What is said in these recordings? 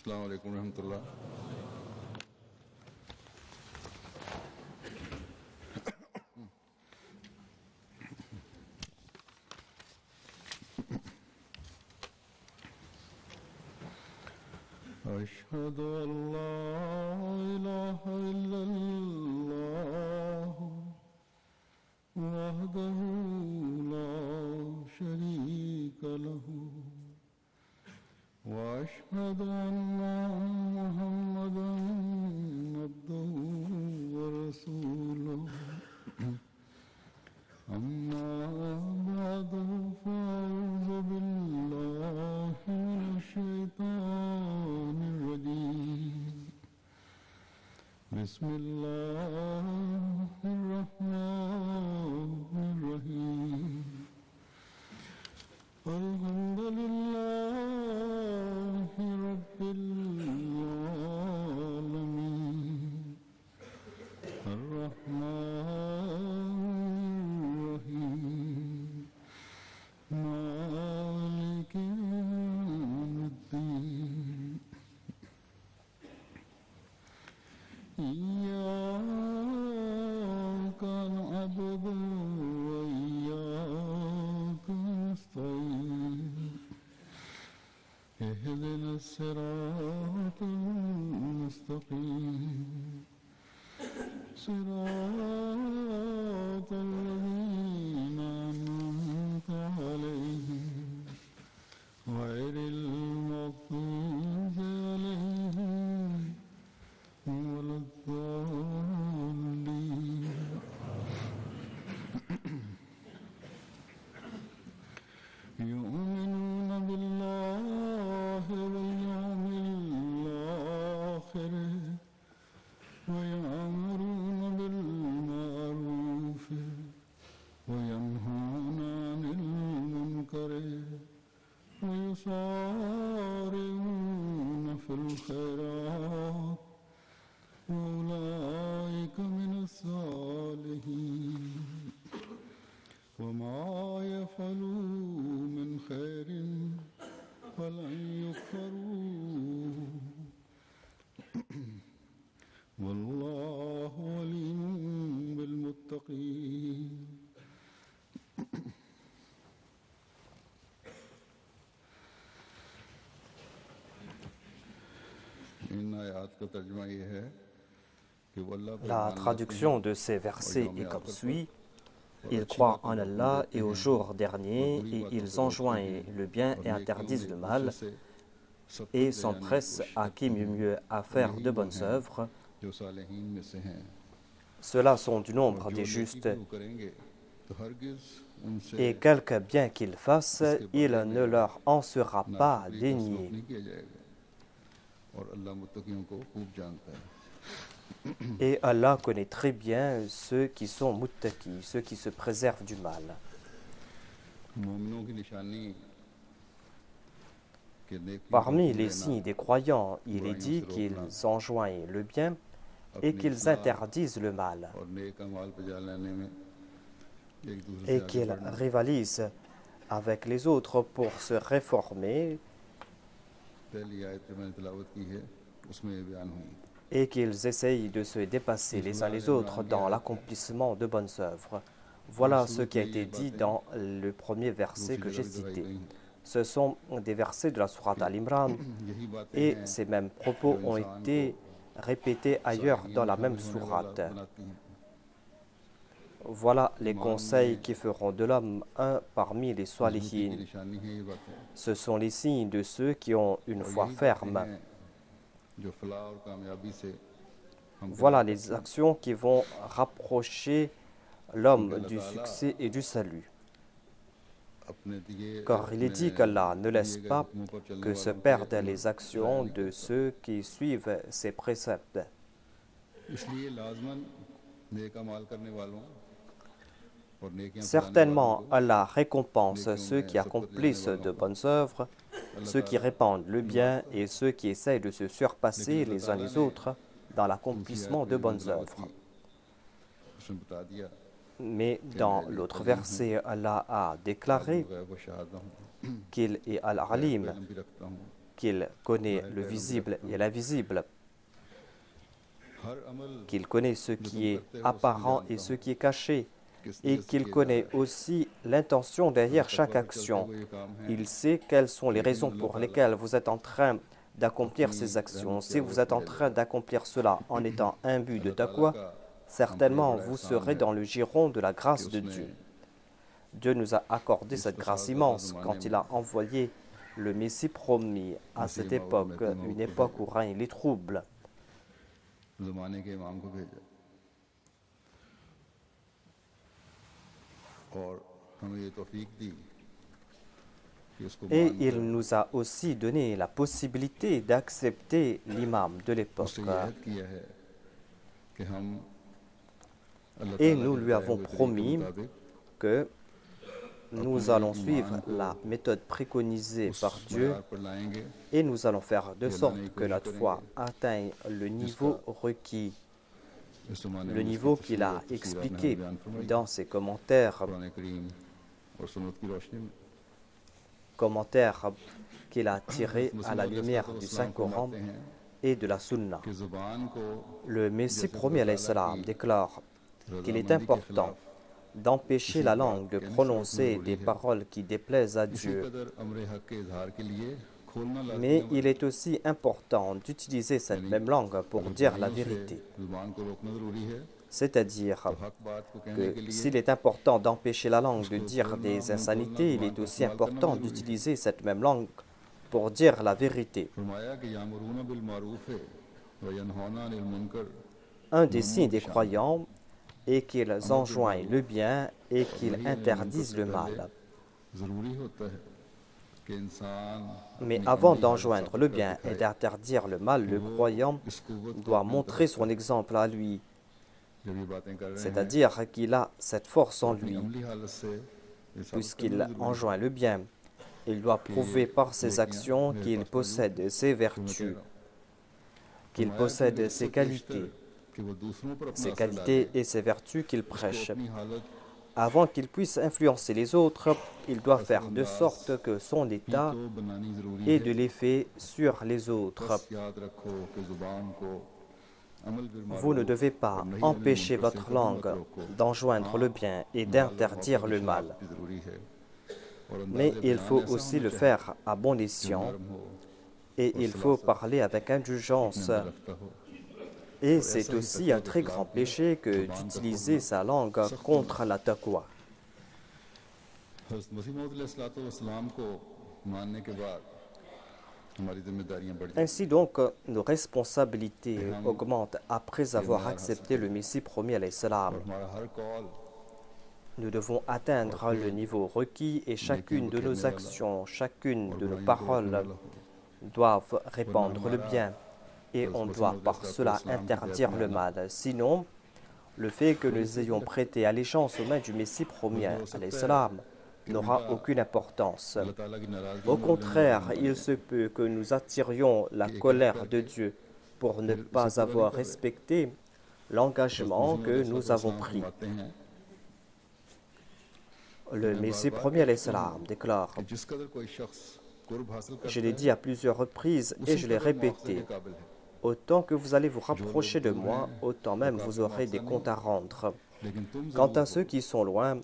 अस्सलाम वालेकुम रहमतुल्लाह। أشهد أن لا إله إلا الله وحده لا شريك له وأشهد أن محمدا عبده ورسوله أما بعد فأعوذ بالله من الشيطان الرجيم بسم الله الرحمن الرحيم الحمد لله رب العالمين الرحمن الرحيم مالك يوم الدين إياك نعبد وإياك نستعين اهدنا الصراط المستقيم صراط الذين أنعمت عليهم غير المغضوب عليهم ولا الضالين. يؤمنون بالله واليوم الآخر ويأمرون بالمعروف وينهون عن المنكر ويسارعون في الخيرات وأولئك من الصالحين وما يفعلوا من خير فلن يكفروه والله عليم بالمتقين. इन आयत का तर्जुमा ये है कि वो अल्लाह पर La ईमान लाते traduction हैं de ces versets और est यौम comme आखिर suit. पर Ils अच्छी croient बातों en का हुक्म Allah देते et au हैं jour और dernier बुरी et बातों ils से रोकते enjoignent हैं le bien और et नेकियों interdisent में le दूसरे mal से सबकत et ले जाने की s'empressent कोशिश à qui करते mieux हैं mieux à और faire यही de वो bonnes हैं œuvres. जो सालेहीन में से हैं Ceux-là sont du और nombre जो des नेकी justes भी वो करेंगे तो हरगिज उनसे et quelque bien qu'ils fassent, इसके il बदले ne में leur en sera pas नाशुक्री का सलूक dénié. नहीं किया जाएगा और अल्लाह मुत्तकियों को खूब जानता है. Et Allah connaît très bien ceux qui sont muttaqi, ceux qui se préservent du mal. मोमिनों की निशानी कि नेकियों का Parmi हुक्म les देना signes des croyants, il est बुराइयों dit से qu'ils रोकना enjoignent le bien et अपनी qu'ils इस्लाह interdisent le mal और नेक अमाल पे जा लेने में एक दूसरे से et आगे qu'ils बढ़ना rivalisent avec les autres pour se réformer पहली आयत जो मैंने तिलावत की है उसमें ये बयान हुई. et qu'ils essayent de se dépasser les uns les autres dans l'accomplissement de bonnes œuvres. Voilà ce qui a été dit dans le premier verset que j'ai cité. Ce sont des versets de la sourate Al-Imran यही बातें et हैं ces mêmes जो propos ont इंसान été répétés ailleurs सालिहीन dans में la même शामिल होने वाला sourate. बनाती हैं. Voilà les ईमान conseils में qui feront de l'homme un parmi les मजबूती की Salihin. निशानी है ये बातें Ce sont les signes de ceux qui ont une और foi यही बातें ferme. हैं जो फलाह और कामयाबी से हम Voilà les actions qui vont rapprocher l'homme क्योंकि du अल्लाह ताला succès et du salut. अपने दिए Car il est dit qu'Allah ne laisse दिए गए pas हुक्मों पर चलने que se वालों की perdent यकीनन les actions ज़ाया नहीं de करता. ceux qui suivent ses préceptes. इसलिए लाजमन नेक अमाल करने वालों और नेकियां फैलाने वालों Certainement, को Allah récompense नेकियों ceux में qui सबकत ले accomplissent जाने de वालों को bonnes œuvres, अल्लाह ceux qui ताला répandent le bien माफ़ et ceux qui essayent de se surpasser लेकिन अल्लाह les uns ताला les ने autres dans दूसरी l'accomplissement आयत de में bonnes तिलावत œuvres. की उसमें बता दिया Mais कि dans मैं l'autre अलीम हूँ verset, Allah a आलिमुल déclaré गैब व शहादा हूँ qu'il est गैब का Al-Alim, इल्म भी रखता हूँ qu'il connaît le visible et l'invisible, her Amal qu'il connaît ce qui est apparent et ce qui est caché, et qu'il connaît aussi l'intention derrière chaque action. Il sait quelles sont les raisons pour lesquelles vous êtes en train d'accomplir ces actions. Si vous êtes en train d'accomplir cela en étant imbu de taqwa, certainement vous serez dans le giron de la grâce de Dieu. Dieu nous a accordé cette grâce immense quand il a envoyé le Messie promis à cette époque, une époque où règnent les troubles. ज़माने के इमाम को भेजा और हमें ये तौफीक दी कि उसको Et il nous a aussi donné la possibilité d'accepter l'imam de l'époque. उससे यह किया है कि हम अल्लाह Et ताला nous के lui बताए avons हुए तरीके promis मुताबिक que nous allons suivre la méthode préconisée par Dieu मयार पर लाएंगे et nous allons faire de sorte que notre foi atteigne le niveau requis, इस ज़माने le में niveau इसकी qu'il a तफसीर आपने expliqué बयान फरमाई dans ses commentaires, कुरान करीम और सुन्नत की रोशनी में commentaires qu'il a tirés à la lumière du मुस्लिम Saint-Coran फरमाते हैं et de la Sunna. कि ज़ुबान को Le Messie promis alayhi salam déclare qu'il est important d'empêcher la langue de prononcer des paroles qui déplaisent à इसी Dieu. कदर अमर हक के इजहार के लिए खोलना लाजमी Mais अमर il est aussi important d'utiliser cette même langue pour dire la vérité. ज़ुबान को रोकना ज़रूरी है C'est-à-dire तो हक बात को कहने के que लिए s'il est important d'empêcher la langue de dire des insanités, il est aussi important d'utiliser cette même langue pour dire la vérité. फरमाया कि यामुरूना बिल मारूफ है व यनहौना अनिल मुनकर Un des signes des croyants est qu'ils enjoignent le bien et qu'ils interdisent le mal. ज़रूरी होता है कि इंसान Mais avant d'enjoindre le bien et d'interdire le mal, le croyant इस कुव्वत doit montrer son exemple à lui, जब ये बातें कर रहे हैं c'est-à-dire qu'il a cette force en lui, अमली हालत से ये साबित puisqu'il enjoint le bien. Il doit prouver par ses actions qu'il possède ses vertus, qu'il possède ses qualités, कि वो दूसरों पर अपना ses असर qualités et ses vertus qu'il डाले, prêche. अपनी हालत Avant qu'il puisse influencer les autres, il doit faire de sorte que son état तो बनानी जरूरी ait है de l'effet sur les autres. बस याद रखो कि जुबान को अमल बिल Vous ne मारूफ devez pas और नहीं empêcher अनिल मुनकर votre से langue मत रोको। d'enjoindre le bien et d'interdire le mal. भी जरूरी है और Mais अंदाज़े il बयान faut ऐसा aussi होना le चाहिए faire à bon कि escient नरम हो, et il faut parler avec indulgence. अपने अंदर रखता हो। Et c'est aussi un très grand péché que d'utiliser sa langue contre la taqwa. हज़रत मसीह मौऊद अलैहिस्सलाम को मानने के बाद हमारी जिम्मेदारियां बढ़ जाती Ainsi donc, nos responsabilités augmentent après avoir accepté le Messie promis alayhi salam. हैं। हमारा हर call Nous devons atteindre le niveau requis et chacune de nos actions, chacune de nos paroles doivent répandre le bien et on doit par cela interdire le mal. Sinon, le fait que nous ayons prêté allégeance aux mains du Messie promis alayhi salam n'aura aucune importance. अल्लाह ताला की नाराजगी Au में contraire, il se peut que nous attirions la colère de Dieu pour ne pas avoir respecté l'engagement que nous avons pris. फरमाते हैं Le Messie promis alayhi salam déclare, कि जिस कदर कोई शख्स कुर्ब हासिल je करता l'ai है dit à plusieurs reprises et je l'ai उसी कदर मुआवजे répété, के काबिल है autant que vous allez vous rapprocher de moi, autant même vous aurez des comptes à rendre. लेकिन तुम Quant à ceux qui sont loin,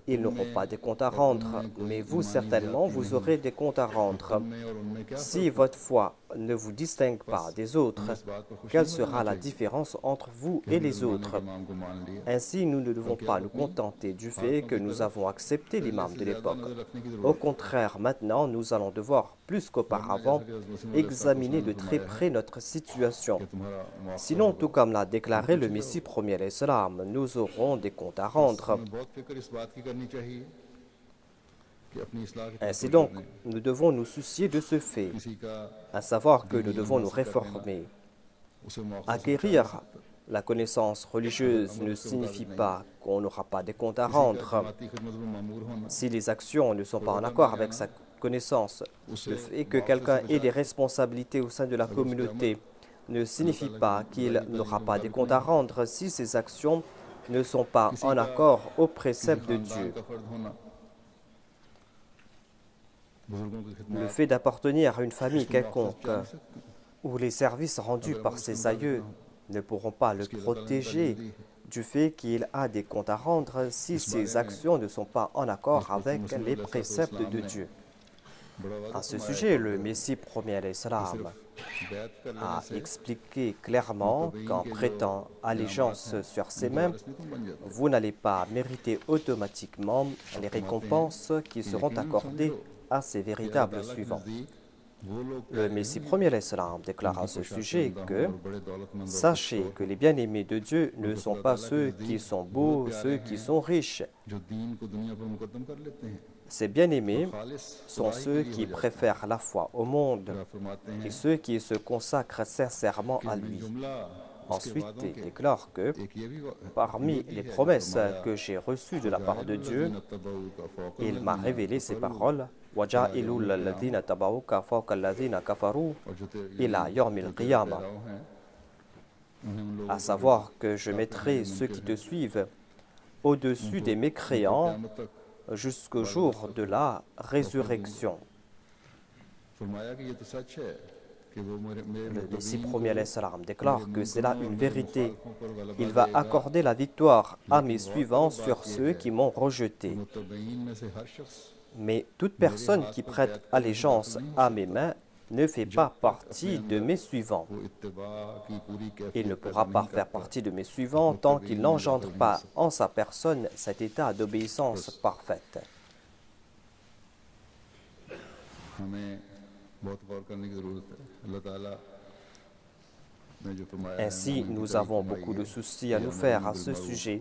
ils n'auront pas des comptes à rendre, mais vous certainement vous aurez des comptes à rendre. में और उनमें क्या Si votre foi ne vous distingue pas des autres, इस बात पर खुशी quelle sera la différence entre vous et les autres? इमाम को मान लिया Ainsi, nous ne devons pas nous contenter du fait que nous avons accepté l'imam de l'époque. नजर रखने की Au जरूरत contraire, maintenant, nous allons devoir, plus qu'auparavant, examiner de très près notre situation. है तुम्हारा मुआवजा Sinon, tout comme l'a déclaré le Messie premier alayhi salam, nous aurons des comptes à rendre. हमें बहुत फिक्र इस बात की करनी चाहिए कि अपनी इस्लाह की Ainsi तरफ donc, करने, nous devons nous soucier de ce fait, किसी का à savoir que nous devons nous réformer. उसे मौका Acquérir la connaissance religieuse ne signifie pas qu'on n'aura pas des comptes à rendre. जमाती खिदमत में मामूर होना Si les actions ne sont pas en accord avec sa connaissance, le fait que quelqu'un ait des responsabilités au sein de la communauté ne signifie pas qu'il n'aura pas des comptes à rendre si ses actions ne sont pas en accord aux préceptes de Dieu. का फर्ज होना Le fait d'appartenir à une famille quelconque ou les services rendus par ses aïeux ne pourront pas le protéger du fait qu'il a des comptes à rendre si ses actions ne sont pas en accord avec les préceptes de Dieu. À ce sujet, le Messie premier alayhi salam a expliqué clairement qu'en prêtant allégeance sur ces mêmes, vous n'allez pas mériter automatiquement les récompenses qui seront accordées à ces véritables suivants. Le Messie premier alayhi salam déclare à ce sujet que « Sachez que les bien-aimés de Dieu ne sont pas ceux qui sont beaux, ceux qui sont riches. Ces bien-aimés sont ceux qui préfèrent la foi au monde et ceux qui se consacrent sincèrement à lui. » Ensuite, il déclare que parmi les promesses que j'ai reçues de la part de Dieu, il m'a révélé ces paroles à savoir que je mettrai ceux qui te suivent au-dessus des mécréants jusqu'au jour de la résurrection. Le Messie premier alayhi salam déclare que c'est là une vérité. Il va accorder la victoire à mes suivants sur ceux qui m'ont rejeté. Mais toute personne qui prête allégeance à mes mains ne fait pas partie de mes suivants. Il ne pourra pas faire partie de mes suivants tant qu'il n'engendre pas en sa personne cet état d'obéissance parfaite. Ainsi, nous avons beaucoup de soucis à nous faire à ce sujet.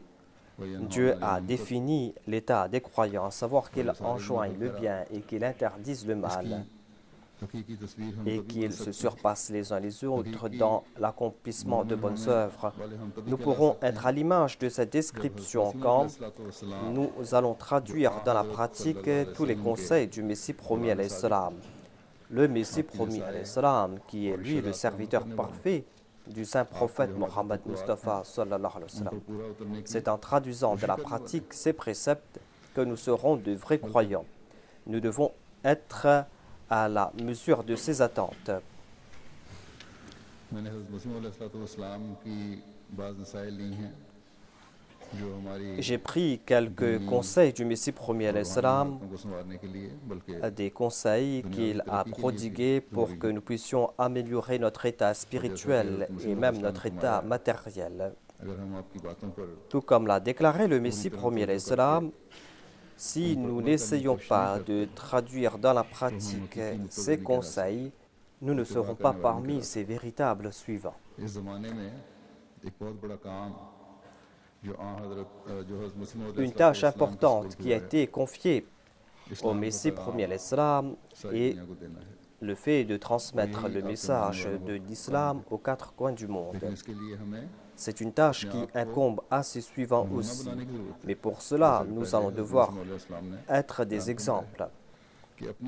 Dieu a défini l'état des croyants, à savoir qu'ils enjoignent le bien et qu'ils interdisent le mal, et qu'ils se surpassent les uns les autres dans l'accomplissement de bonnes œuvres. Nous pourrons être à l'image de cette description quand nous allons traduire dans la pratique tous les conseils du Messie premier alayhi salam. Le Messie premier alayhi salam, qui est lui le serviteur parfait du saint prophète Mohammed Mustafa sallallahu alayhi wa sallam. C'est en traduisant de la pratique ces préceptes que nous serons de vrais croyants. Nous devons être à la mesure de ses attentes. J'ai pris quelques conseils du Messie premier alayhi salam, des conseils qu'il a prodigués pour que nous puissions améliorer notre état spirituel et même notre état matériel. Tout comme l'a déclaré le Messie premier alayhi salam, si nous n'essayons pas de traduire dans la pratique ces conseils, nous ne serons pas parmi ces véritables suivants. Une tâche importante qui a été confiée au Messie premier alayhi salam est le fait de transmettre le message de l'islam aux quatre coins du monde. C'est une tâche qui incombe à ses suivants aussi. Mais pour cela, nous allons devoir être des exemples,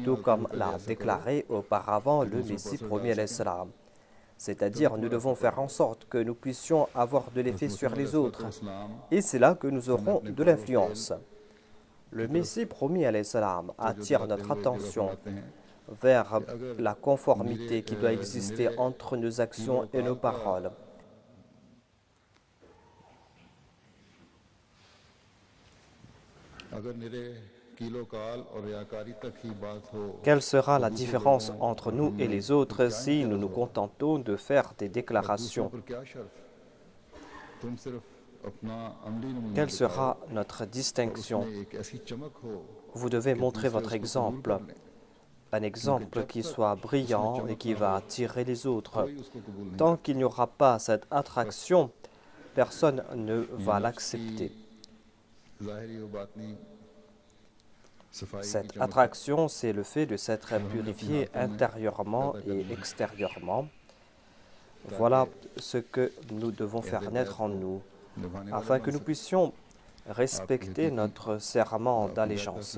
tout comme l'a déclaré auparavant le Messie premier alayhi salam. C'est-à-dire, nous devons faire en sorte que nous puissions avoir de l'effet sur les autres. Et c'est là que nous aurons de l'influence. Le Messie premier alayhi salam attire notre attention vers la conformité qui doit exister entre nos actions et nos paroles. Quelle sera la différence entre nous et les autres si nous nous contentons de faire des déclarations? Quelle sera notre distinction? Vous devez montrer votre exemple, un exemple qui soit brillant et qui va attirer les autres. Tant qu'il n'y aura pas cette attraction, personne ne va l'accepter. Cette attraction, c'est le fait de s'être purifié intérieurement et extérieurement. Voilà ce que nous devons faire naître en nous, afin que nous puissions respecter notre serment d'allégeance,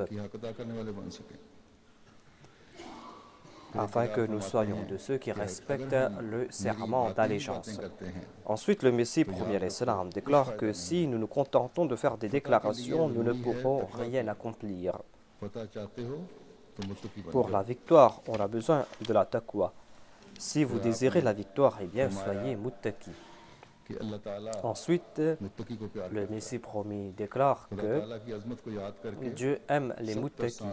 afin que nous soyons de ceux qui respectent le serment d'allégeance. Ensuite, le Messie premier alayhi salam déclare que si nous nous contentons de faire des déclarations, nous ne pourrons rien accomplir. Pour la victoire, on a besoin de la taqwa. Si vous désirez la victoire, eh bien, soyez muttaqi. Ensuite, le Messie promis déclare que Dieu aime les muttaqi.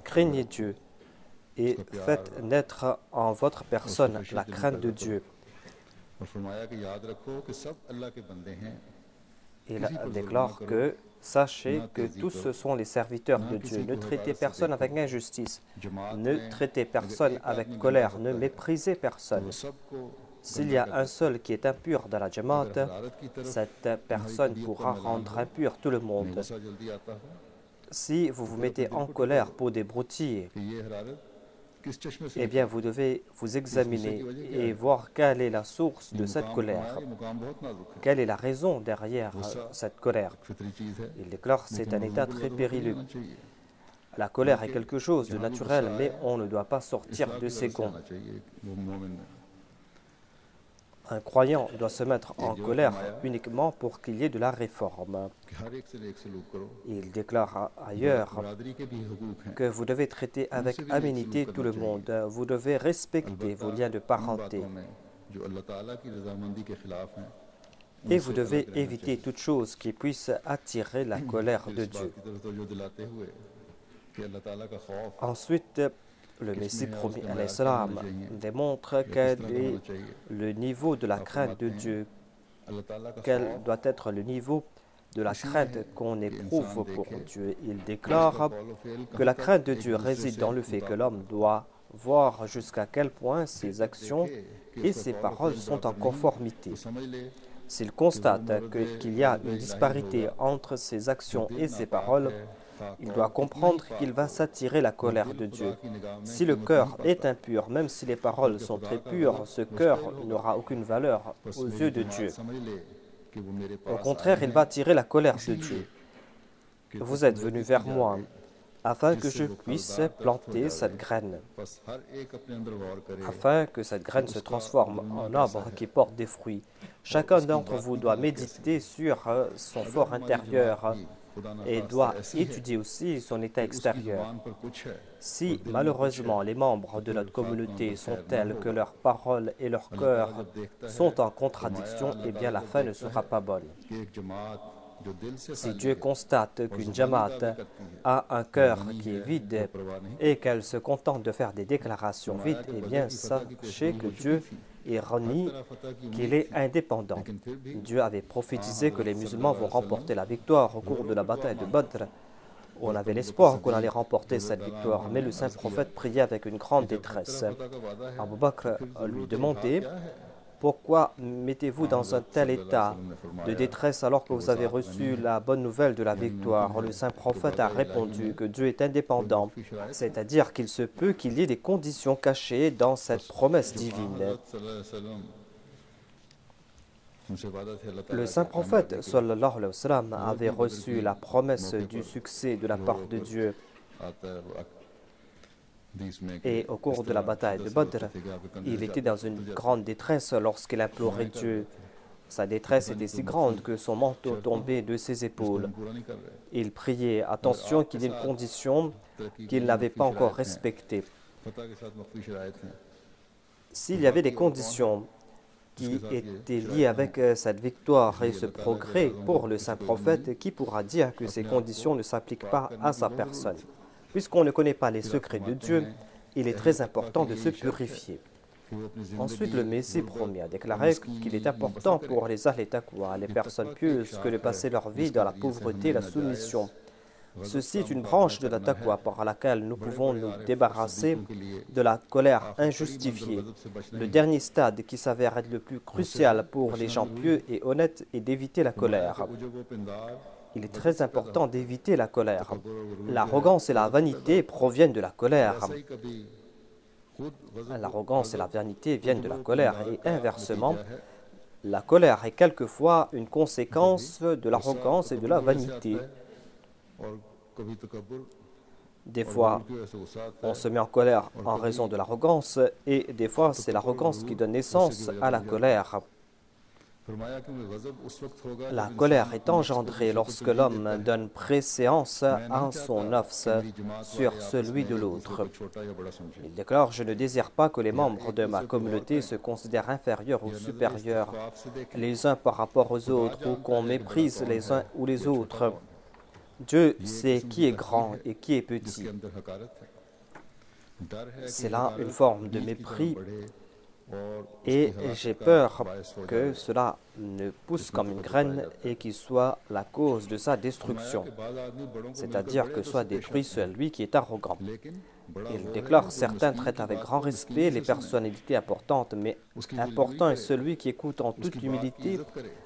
Craignez Dieu et faites naître en votre personne la crainte de Dieu. Il déclare que sachez que tous ce sont les serviteurs de Dieu. Ne traitez personne avec injustice. Ne traitez personne avec colère. Ne méprisez personne. S'il y a un seul qui est impur dans la Jamaat, cette personne pourra rendre impur tout le monde. Si vous vous mettez en colère pour des broutilles, eh bien, vous devez vous examiner et voir quelle est la source de cette colère. Quelle est la raison derrière cette colère? Il déclare que c'est un état très périlleux. La colère est quelque chose de naturel, mais on ne doit pas sortir de ses gonds. Un croyant doit se mettre en colère uniquement pour qu'il y ait de la réforme. Il déclare ailleurs que vous devez traiter avec aménité tout le monde. Vous devez respecter vos liens de parenté. Et vous devez éviter toute chose qui puisse attirer la colère de Dieu. Ensuite, le Messie promis à l'Islam démontre quel est le niveau de la crainte de Dieu, quel doit être le niveau de la crainte qu'on éprouve pour Dieu. Il déclare que la crainte de Dieu réside dans le fait que l'homme doit voir jusqu'à quel point ses actions et ses paroles sont en conformité. S'il constate qu'il y a une disparité entre ses actions et ses paroles, il doit comprendre qu'il va s'attirer la colère de Dieu. Si le cœur est impur, même si les paroles sont très pures, ce cœur n'aura aucune valeur aux yeux de Dieu. Au contraire, il va attirer la colère de Dieu. Vous êtes venu vers moi afin que je puisse planter cette graine, afin que cette graine se transforme en arbre qui porte des fruits. Chacun d'entre vous doit méditer sur son fort intérieur et doit étudier aussi son état extérieur. Si malheureusement les membres de notre communauté sont tels que leurs paroles et leur cœur sont en contradiction, eh bien la fin ne sera pas bonne. Si Dieu constate qu'une Jamaat a un cœur qui est vide et qu'elle se contente de faire des déclarations vides, eh bien sachez que Dieu renie qu'il est indépendant. Dieu avait prophétisé que les musulmans vont remporter la victoire au cours de la bataille de Badr. On avait l'espoir qu'on allait remporter cette victoire, mais le saint prophète priait avec une grande détresse. Abu Bakr lui demandait: pourquoi mettez-vous dans un tel état de détresse alors que vous avez reçu la bonne nouvelle de la victoire? Le saint prophète a répondu que Dieu est indépendant, c'est-à-dire qu'il se peut qu'il y ait des conditions cachées dans cette promesse divine. Le saint prophète sallallahu alayhi wa sallam avait reçu la promesse du succès de la part de Dieu. Et au cours de la bataille de Badr, il était dans une grande détresse lorsqu'il implorait Dieu. Sa détresse était si grande que son manteau tombait de ses épaules. Il priait, attention qu'il y ait une condition qu'il n'avait pas encore respectée. S'il y avait des conditions qui étaient liées avec cette victoire et ce progrès pour le saint prophète, qui pourra dire que ces conditions ne s'appliquent pas à sa personne? Puisqu'on ne connaît pas les secrets de Dieu, il est très important de se purifier. Ensuite, le Messie promis a déclaré qu'il est important pour les Ahl Taqwa, les personnes pieuses, que de passer leur vie dans la pauvreté et la soumission. Ceci est une branche de la Taqwa par laquelle nous pouvons nous débarrasser de la colère injustifiée. Le dernier stade qui s'avère être le plus crucial pour les gens pieux et honnêtes est d'éviter la colère. Il est très important d'éviter la colère. L'arrogance et la vanité proviennent de la colère. L'arrogance et la vanité viennent de la colère et inversement, la colère est quelquefois une conséquence de l'arrogance et de la vanité. Des fois, on se met en colère en raison de l'arrogance et des fois, c'est l'arrogance qui donne naissance à la colère. La colère est engendrée lorsque l'homme donne préséance à son nafs sur celui de l'autre. Il déclare: je ne désire pas que les membres de ma communauté se considèrent inférieurs ou supérieurs les uns par rapport aux autres, ou qu'on méprise les uns ou les autres. Dieu sait qui est grand et qui est petit. C'est là une forme de mépris et j'ai peur que cela ne pousse comme une graine et qu'il soit la cause de sa destruction, c'est-à-dire que soit détruit celui qui est arrogant. Il déclare: certains traitent avec grand respect les personnalités importantes, mais important est celui qui écoute en toute humilité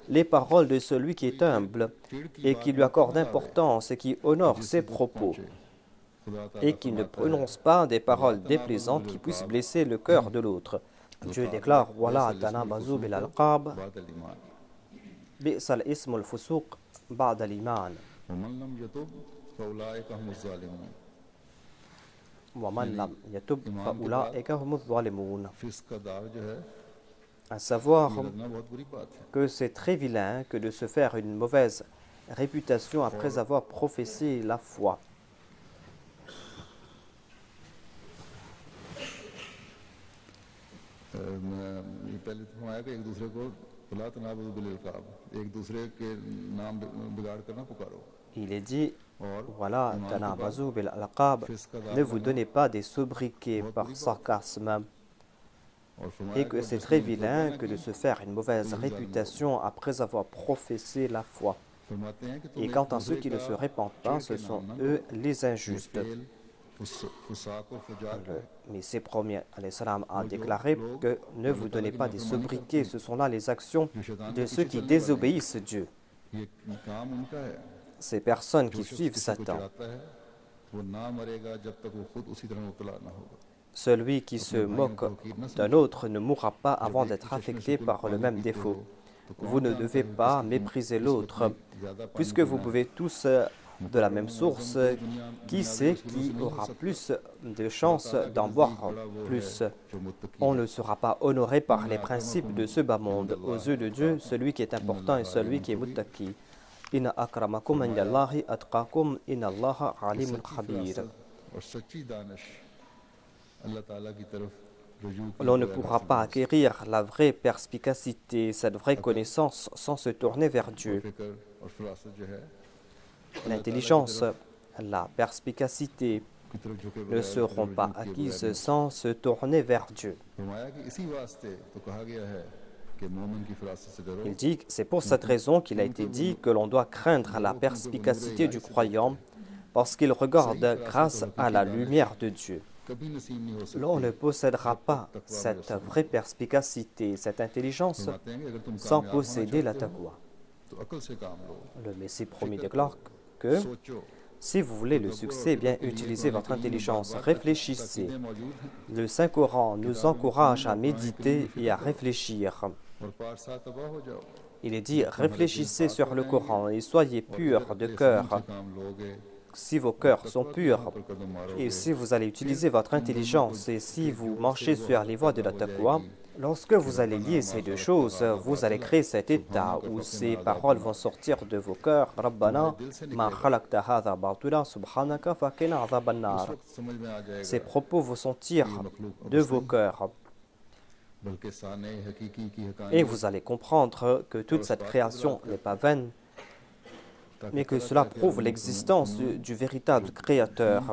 les paroles de celui qui est humble et qui lui accorde importance et qui honore ses propos et qui ne prononce pas des paroles déplaisantes qui puissent blesser le cœur de l'autre. Dieu déclare: وَلَا تَنَابَزُوا بِالْأَلْقَابِ بِئْسَ الْإِسْمُ الْفُسُوقُ بَعْدَ الْإِيمَانِ وَمَنْ لَمْ يَتُبْ فَأُولَٰئِكَ هُمُ الظَّالِمُونَ. À savoir que c'est très vilain que de se faire une mauvaise réputation après avoir professé la foi. Il est dit: voilà, ne vous donnez pas des sobriquets par sarcasme, et que c'est très vilain que de se faire une mauvaise réputation après avoir professé la foi. Et quant à ceux qui ne se répandent pas, ce sont eux les injustes. Le Messie premier a déclaré que ne vous donnez pas des sobriquets, ce sont là les actions de ceux qui désobéissent Dieu. Ces personnes qui suivent Satan. Celui qui se moque d'un autre ne mourra pas avant d'être affecté par le même défaut. Vous ne devez pas mépriser l'autre, puisque vous buvez tous de la même source. Qui sait qui aura plus de chances d'en boire plus? On ne sera pas honoré par les principes de ce bas monde. Aux yeux de Dieu, celui qui est important est celui qui est muttaqi. Inna akramakum indallahi atqakum inna allaha alimun khabir. L'on ne pourra pas acquérir la vraie perspicacité, cette vraie connaissance, sans se tourner vers Dieu. L'intelligence, la perspicacité ne seront pas acquises sans se tourner vers Dieu. Il dit que c'est pour cette raison qu'il a été dit que l'on doit craindre la perspicacité du croyant parce qu'il regarde grâce à la lumière de Dieu. L'on ne possédera pas cette vraie perspicacité, cette intelligence, sans posséder la taqwa. Le Messie promis déclare que si vous voulez le succès, bien utilisez votre intelligence, réfléchissez. Le Saint-Coran nous encourage à méditer et à réfléchir. Il est dit: réfléchissez sur le Coran et soyez purs de cœur. Si vos cœurs sont purs, et si vous allez utiliser votre intelligence, et si vous marchez sur les voies de la taqwa, lorsque vous allez lier ces deux choses, vous allez créer cet état où ces paroles vont sortir de vos cœurs. Rabbana ma khalaqta hadha batila subhanaka faqina adhaban nar. Ces propos vont sortir de vos cœurs. Et vous allez comprendre que toute cette création n'est pas vaine, mais que cela prouve l'existence du véritable Créateur,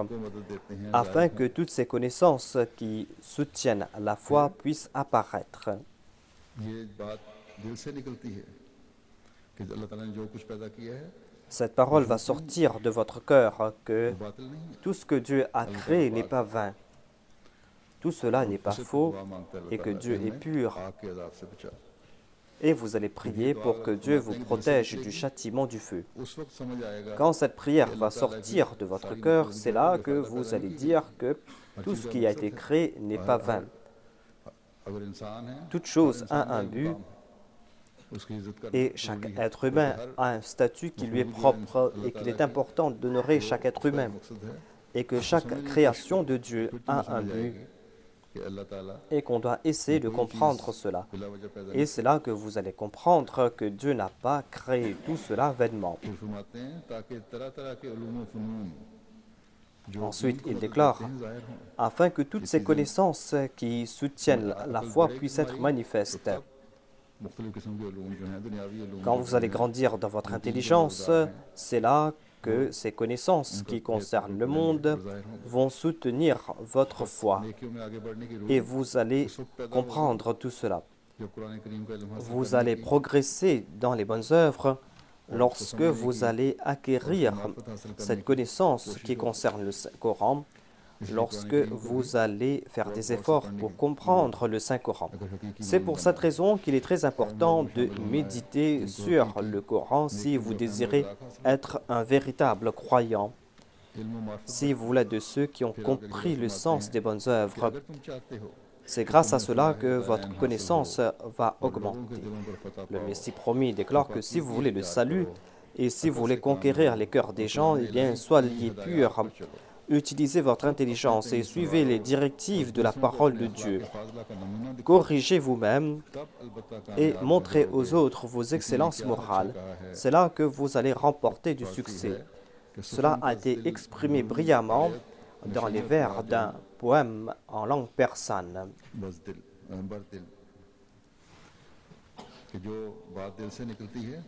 afin que toutes ces connaissances qui soutiennent la foi puissent apparaître. Cette parole va sortir de votre cœur, que tout ce que Dieu a créé n'est pas vain, tout cela n'est pas faux, et que Dieu est pur. Et vous allez prier pour que Dieu vous protège du châtiment du feu. Quand cette prière va sortir de votre cœur, c'est là que vous allez dire que tout ce qui a été créé n'est pas vain. Toute chose a un but et chaque être humain a un statut qui lui est propre et qu'il est important d'honorer chaque être humain et que chaque création de Dieu a un but कि अल्लाह ताला et qu'on doit essayer de comprendre cela. बिला वजह पैदा Et c'est là que vous allez comprendre que Dieu n'a pas créé tout cela vainement. नहीं फरमाते हैं ताकि तरह तरह के उलूम व फनून जो Ensuite, दीन को il मदद déclare, करते हैं ज़ाहिर हों afin que toutes ces connaissances qui soutiennent la foi puissent être manifestes. मुख्तलिफ किस्म के उलूम जो हैं दुनियावी Uloom Quand vous allez grandir dans votre intelligence, c'est là que ces connaissances qui concernent le monde vont soutenir votre foi नेकियों में आगे बढ़ने की et रूह vous allez comprendre tout cela. जब कुरान करीम का इल्म हासिल Vous allez progresser dans les bonnes œuvres lorsque vous allez acquérir cette connaissance qui concerne le Coran, lorsque vous allez faire des efforts pour comprendre le Saint-Coran. C'est pour cette raison qu'il est très important de méditer sur le Coran si vous désirez être un véritable croyant, इल्म व मार्फत si vous êtes de ceux qui ont compris le sens des bonnes œuvres. अगर तुम चाहते हो C'est grâce à cela que votre connaissance va लोगों augmenter. के दिलों पर फतह Le पाओ Messie promis déclare que si vous voulez le salut et si vous voulez conquérir les cœurs des gens, eh bien, soyez purs, utilisez votre intelligence et suivez les directives de la parole de Dieu. फाजला का नमूना दिखाओ Corrigez vous-même तब अलबत्ता et कामयाब montrez होगे। aux autres vos excellences morales. C'est là que vous allez remporter du succès. Cela a été exprimé brillamment dans les vers d'un poème en langue persane. बस दिल बर दिल कि जो बात दिल से निकलती है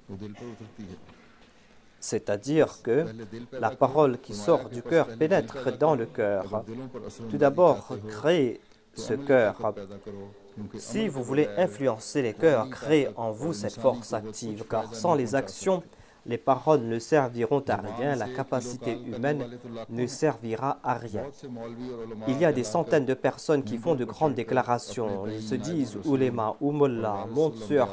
वो दिल पर उतरती है C'est-à-dire que पहले दिल पैदा la करो, parole qui फरमाया sort कि du बस cœur पहले दिल pénètre पैदा dans करो। le cœur. अगर दिलों पर असर Tout अंदाज़ी d'abord, चाहते हो, créez तो ce अमल की cœur. ताकत पैदा करो, क्योंकि Si अमल vous के voulez बगैर influencer les cœurs, créez en vous cette force active, car sans les actions, les paroles ne serviront à rien, la capacité humaine ne servira à rien. बहुत से मौलवी और उलमा Il y a des centaines de personnes qui font de grandes déclarations. Ils se disent ouléma ou mollah, montent sur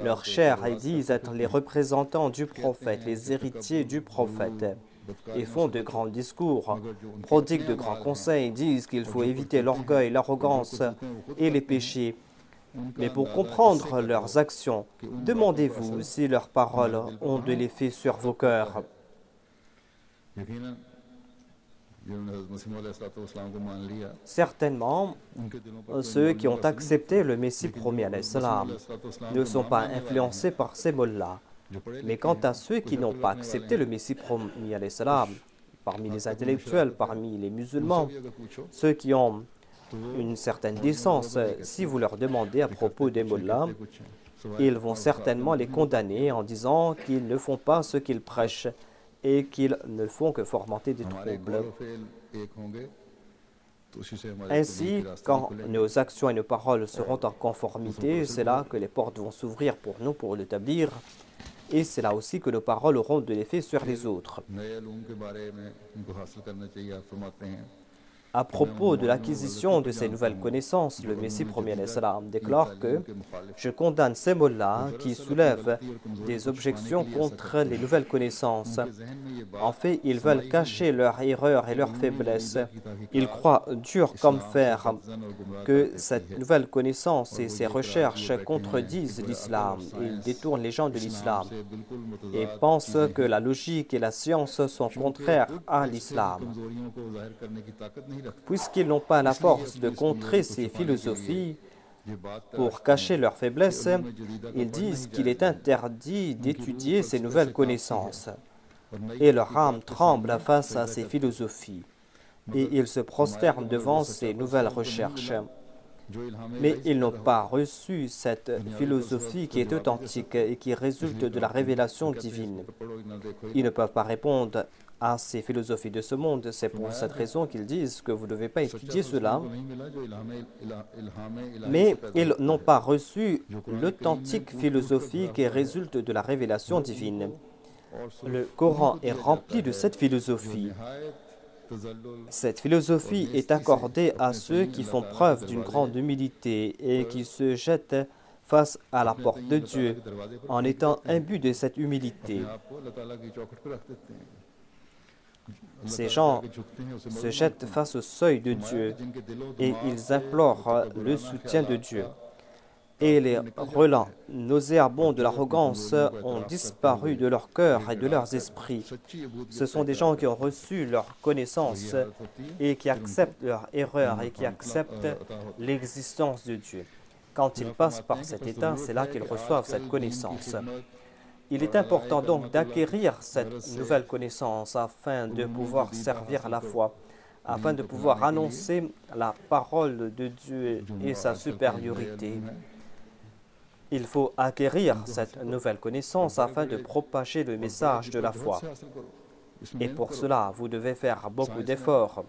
leur chair et disent être les représentants du prophète, les héritiers du prophète, et font de grands discours, prodiguent de grands conseils, disent qu'il faut éviter l'orgueil, l'arrogance et les péchés. Mais pour comprendre leurs actions, demandez-vous si leurs paroles ont de l'effet sur vos cœurs. यकीनन जिन्होंने हज़रत मसीह अलैहिस्सलाम को मान लिया Certainement, उनके दिलों पर ceux qui ont accepté le Messie promis à l'Islam ne sont pas influencés par ces mots-là. Mais quant à ceux qui n'ont pas accepté le Messie promis à l'Islam, parmi les intellectuels, parmi les musulmans, भी अगर पूछो ceux qui ont une certaine décence, si vous leur demandez à propos des mots-là, कुछ ils vont certainement les condamner en disant qu'ils ne font pas ce qu'ils prêchent et qu'ils ne font que fomenter des हमारे troubles. कौल और फेल एक होंगे तो उसी से हमारे Ainsi, कबूल के रास्ते quand खुलेंगे। nos actions et nos paroles seront en conformité, c'est là que les portes vont s'ouvrir pour nous pour l'établir. Et c'est là aussi que nos paroles auront de l'effet sur les autres. नए उलूम के बारे में इनको हासिल करना चाहिए आप फरमाते हैं À propos de l'acquisition de ces nouvelles connaissances, le Messie premier l'Islam déclare que je condamne ces mots-là qui soulèvent des objections contre les nouvelles connaissances. En fait, ils veulent cacher leur erreur et leur faiblesse. Ils croient dur comme fer que cette nouvelle connaissance et ces recherches contredisent l'islam. Ils détournent les gens de l'islam et pensent que la logique et la science sont contraires à l'islam. कमजोरियों को जाहिर करने की ताकत नहीं रखते Puisqu'ils n'ont pas la force de contrer ces philosophies ये बात pour cacher leurs faiblesses, ils disent qu'il est interdit d'étudier ces nouvelles connaissances. Et leur âme tremble face à ces philosophies. Et ils se prosternent devant ces nouvelles recherches. जो इल्हाम Mais ils n'ont pas reçu cette philosophie qui est authentique et qui résulte de la révélation divine. पढ़ो ना देखो Ils ne peuvent pas répondre à ces philosophies de ce monde. C'est pour cette raison qu'ils disent que vous ne devez pas étudier cela. को नहीं मिला जो इल्हाम Mais ils n'ont pas reçu l'authentique philosophie qui résulte de la révélation divine. Le Coran est rempli de cette philosophie. Cette philosophie est accordée à ceux qui font preuve d'une grande humilité et qui se jettent face à la porte de Dieu en étant imbus de cette humilité. आपको अल्लाह ताला की चौखट पर रख देते हैं Ces gens se jettent face au seuil de Dieu et ils implorent le soutien de Dieu. et les relents nauséabonds de l'arrogance ont disparu de leur cœur et de leurs esprits. Ce sont des gens qui ont reçu leur connaissance et qui acceptent leur erreur et qui acceptent l'existence de Dieu. Quand ils passent par cet état, c'est là qu'ils reçoivent cette connaissance. Il est important donc d'acquérir cette nouvelle connaissance afin de pouvoir servir la foi, afin de pouvoir annoncer la parole de Dieu et sa supériorité. Il faut acquérir cette nouvelle connaissance afin de propager le message de la foi. Et pour cela, vous devez faire beaucoup d'efforts.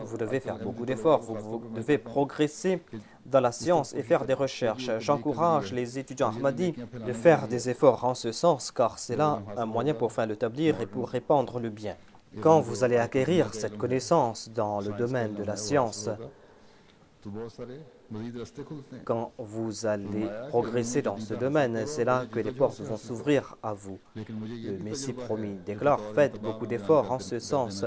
Vous devez faire beaucoup d'efforts. Vous devez progresser dans la science et faire des recherches. J'encourage les étudiants Ahmadis de faire des efforts en ce sens, car c'est là un moyen pour faire l'établir et pour répandre le bien. Quand vous allez acquérir cette connaissance dans le domaine de la science, quand vous allez progresser dans ce domaine, c'est là que les portes vont s'ouvrir à vous. Le Messie promis déclare, faites beaucoup d'efforts en ce sens.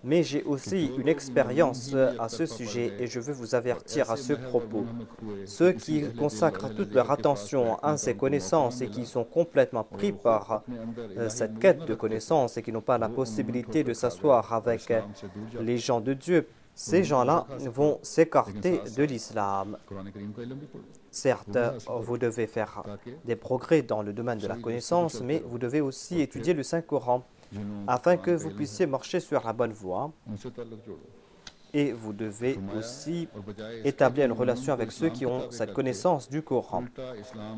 Mais j'ai aussi une expérience à ce sujet et je veux vous avertir à ce propos. Ceux qui consacrent toute leur attention à ces connaissances et qui sont complètement pris par cette quête de connaissances et qui n'ont pas la possibilité de s'asseoir avec les gens de Dieu, ces gens-là vont s'écarter de l'islam. Certes, vous devez faire des progrès dans le domaine de la connaissance, mais vous devez aussi étudier le Saint-Coran afin que vous puissiez marcher sur la bonne voie. Et vous devez aussi établir une relation avec ceux qui ont cette connaissance du Coran.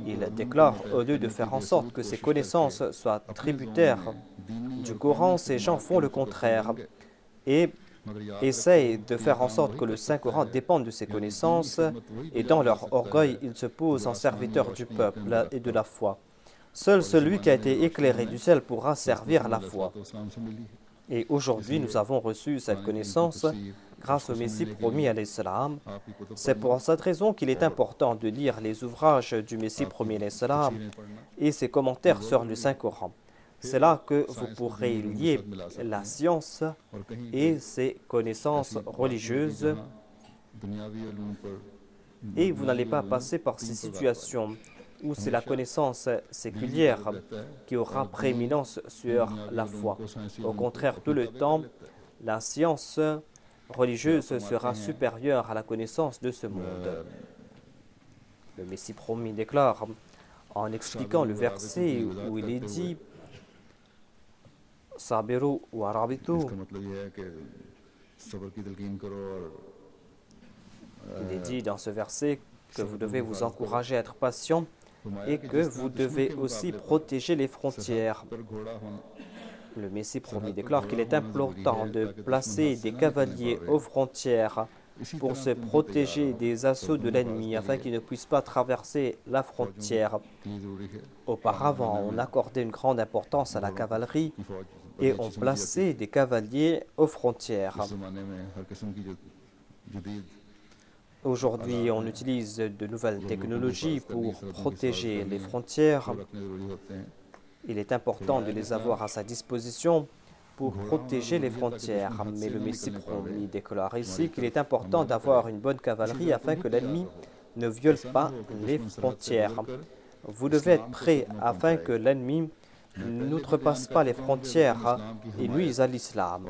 Il déclare, au lieu de faire en sorte que ces connaissances soient tributaires du Coran, ces gens font le contraire et essayent de faire en sorte que le Saint-Coran dépende de ces connaissances et dans leur orgueil, ils se posent en serviteurs du peuple et de la foi. Seul celui qui a été éclairé du ciel pourra servir la foi. Et aujourd'hui, nous avons reçu cette connaissance grâce au Messie promis à l'Islam. C'est pour cette raison qu'il est important de lire les ouvrages du Messie promis à l'Islam et ses commentaires sur le Saint-Coran. C'est là que vous pourrez lier la science et ses connaissances religieuses et vous n'allez pas passer par ces situations où c'est la connaissance séculière qui aura prééminence sur la foi. Au contraire, tout le temps, la science religieuse sera supérieure à la connaissance de ce monde. Le Messie promis déclare, en expliquant le verset où il est dit Sabiru wa rabitu. Il est dit dans ce verset que vous devez vous encourager à être patient et que vous devez aussi protéger les frontières. Le Messie promis déclare qu'il est important de placer des cavaliers aux frontières pour se protéger des assauts de l'ennemi afin qu'il ne puisse pas traverser la frontière. Auparavant, on accordait une grande importance à la cavalerie et on plaçait des cavaliers aux frontières. Aujourd'hui, on utilise de nouvelles technologies pour protéger les frontières. Il est important de les avoir à sa disposition pour protéger les frontières. Mais le Messie promis déclare ici qu'il est important d'avoir une bonne cavalerie afin que l'ennemi ne viole pas les frontières. Vous devez être prêt afin que l'ennemi n'outrepasse pas les frontières et nuise à l'islam.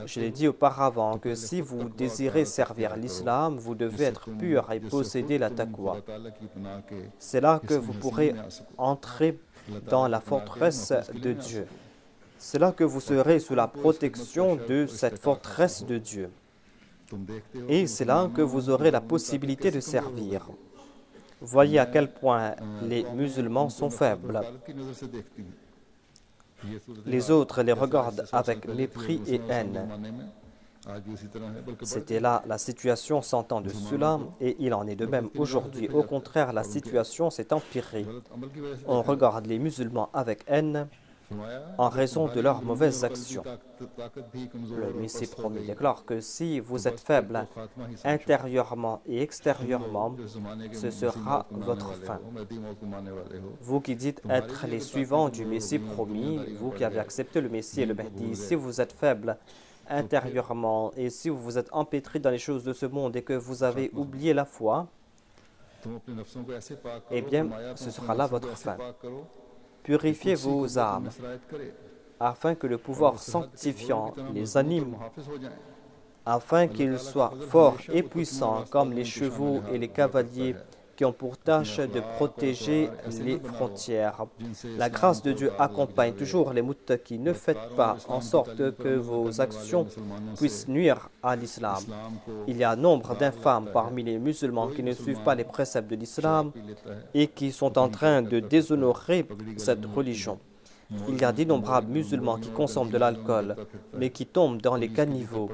Je l'ai dit auparavant que si vous désirez servir l'islam, vous devez être pur et posséder la taqwa. C'est là que vous pourrez entrer dans la forteresse de Dieu. C'est là que vous serez sous la protection de cette forteresse de Dieu. Et c'est là que vous aurez la possibilité de servir. Voyez à quel point les musulmans sont faibles. Les autres les regardent avec mépris et haine. C'était là la situation 100 ans de cela et il en est de même aujourd'hui. Au contraire, la situation s'est empirée. On regarde les musulmans avec haine en raison de leurs mauvaises actions. Le Messie promis déclare que si vous êtes faible intérieurement et extérieurement, ce sera votre fin. Vous qui dites être les suivants du Messie promis, vous qui avez accepté le Messie et le Mahdi, si vous êtes faible intérieurement et si vous vous êtes empêtré dans les choses de ce monde et que vous avez oublié la foi, eh bien, ce sera là votre fin. Purifiez vos âmes, afin que le pouvoir sanctifiant les anime, afin qu'ils soient forts et puissants comme les chevaux et les cavaliers qui ont pour tâche de protéger les frontières. La grâce de Dieu accompagne toujours les muttaqis. Ne faites pas en sorte que vos actions puissent nuire à l'islam. Il y a nombre d'infâmes parmi les musulmans qui ne suivent pas les préceptes de l'islam et qui sont en train de déshonorer cette religion. Il y a d'innombrables musulmans qui consomment de l'alcool, mais qui tombent dans les caniveaux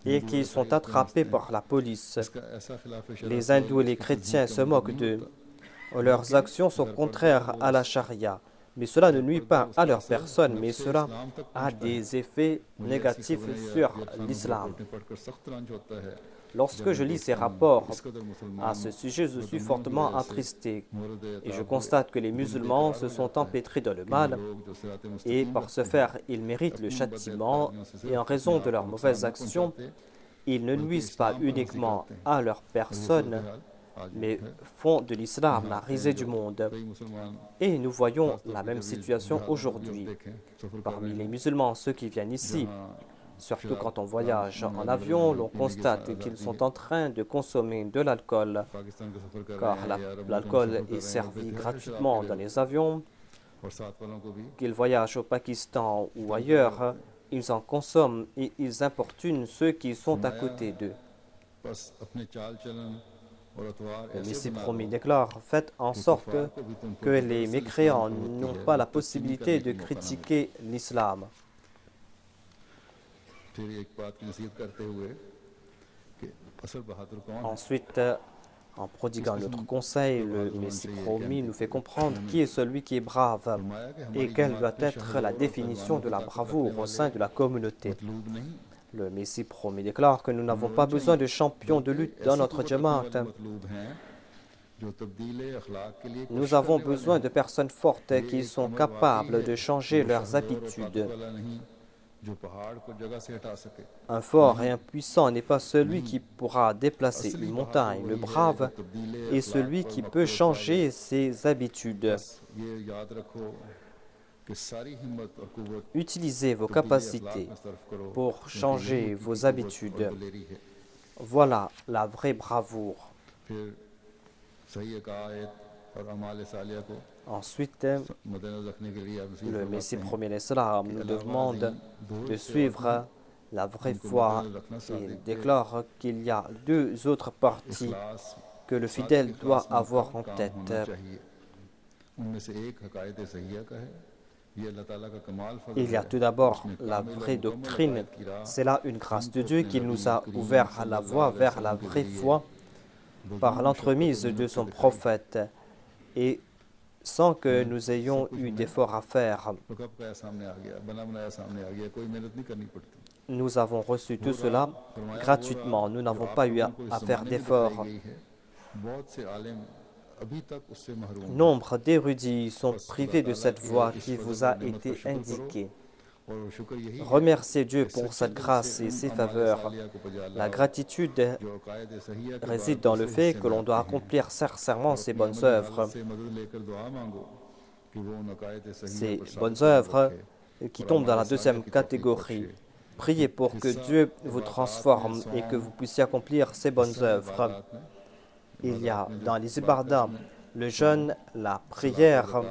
et qui sont attrapés par la police. Les hindous et les chrétiens se moquent d'eux. Leurs actions sont contraires à la charia, mais cela ne nuit pas à leur personne, mais cela a des effets négatifs sur l'islam. Lorsque je lis ces rapports à ce sujet, je suis fortement attristé et je constate que les musulmans se sont empêtrés dans le mal et par ce faire, ils méritent le châtiment et en raison de leurs mauvaises actions, ils ne nuisent pas uniquement à leur personne, mais font de l'islam la risée du monde. Et nous voyons la même situation aujourd'hui. Parmi les musulmans, ceux qui viennent ici, surtout quand on voyage en avion, l'on constate qu'ils sont en train de consommer de l'alcool, car l'alcool est servi gratuitement dans les avions. Qu'ils voyagent au Pakistan ou ailleurs, ils en consomment et ils importunent ceux qui sont à côté d'eux. Le Messie promis déclare, faites en sorte que les mécréants n'ont pas la possibilité de critiquer l'islam. Ensuite, en prodiguant notre conseil, le Messie promis nous fait comprendre qui est celui qui est brave et quelle doit être la définition de la bravoure au sein de la communauté. Le Messie promis déclare que nous n'avons pas besoin de champions de lutte dans notre jamaat. Nous avons besoin de personnes fortes qui sont capables de changer leurs habitudes. Un fort et un puissant n'est pas celui qui pourra déplacer une montagne. Le brave est celui qui peut changer ses habitudes. Utilisez vos capacités pour changer vos habitudes. Voilà la vraie bravoure. Ensuite, le Messie promet l'Islam nous demande de suivre la vraie foi. Il déclare qu'il y a deux autres parties que le fidèle doit avoir en tête. Il y a tout d'abord la vraie doctrine. C'est là une grâce de Dieu qui nous a ouvert la voie vers la vraie foi par l'entremise de son prophète et sans que nous ayons eu d'efforts à faire. Nous avons reçu tout cela gratuitement. Nous n'avons pas eu à faire d'efforts. Nombre d'érudits sont privés de cette voie qui vous a été indiquée. Remerciez Dieu pour cette grâce et ses faveurs. La gratitude réside dans le fait que l'on doit accomplir sincèrement ses bonnes œuvres. Ces bonnes œuvres qui tombent dans la deuxième catégorie. Priez pour que Dieu vous transforme et que vous puissiez accomplir ces bonnes œuvres. Il y a dans les ibadah le jeûne, la prière.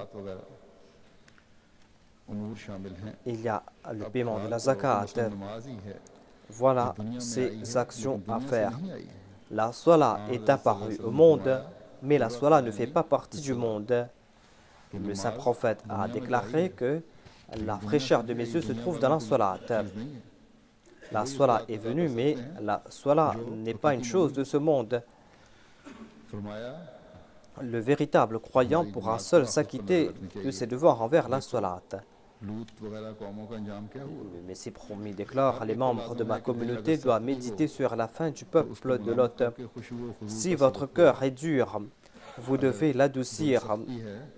Il y a le paiement de la zakat. Voilà ces actions à faire. La salat est apparue au monde, mais la salat ne fait pas partie du monde. Le saint prophète a déclaré que la fraîcheur de mes yeux se trouve dans la salat. La salat est venue, mais la salat n'est pas une chose de ce monde. Le véritable croyant pourra seul s'acquitter de ses devoirs envers la salat. Le Messie promis déclare, les membres de ma communauté doivent méditer sur la fin du peuple de Lot. Si votre cœur est dur, vous devez l'adoucir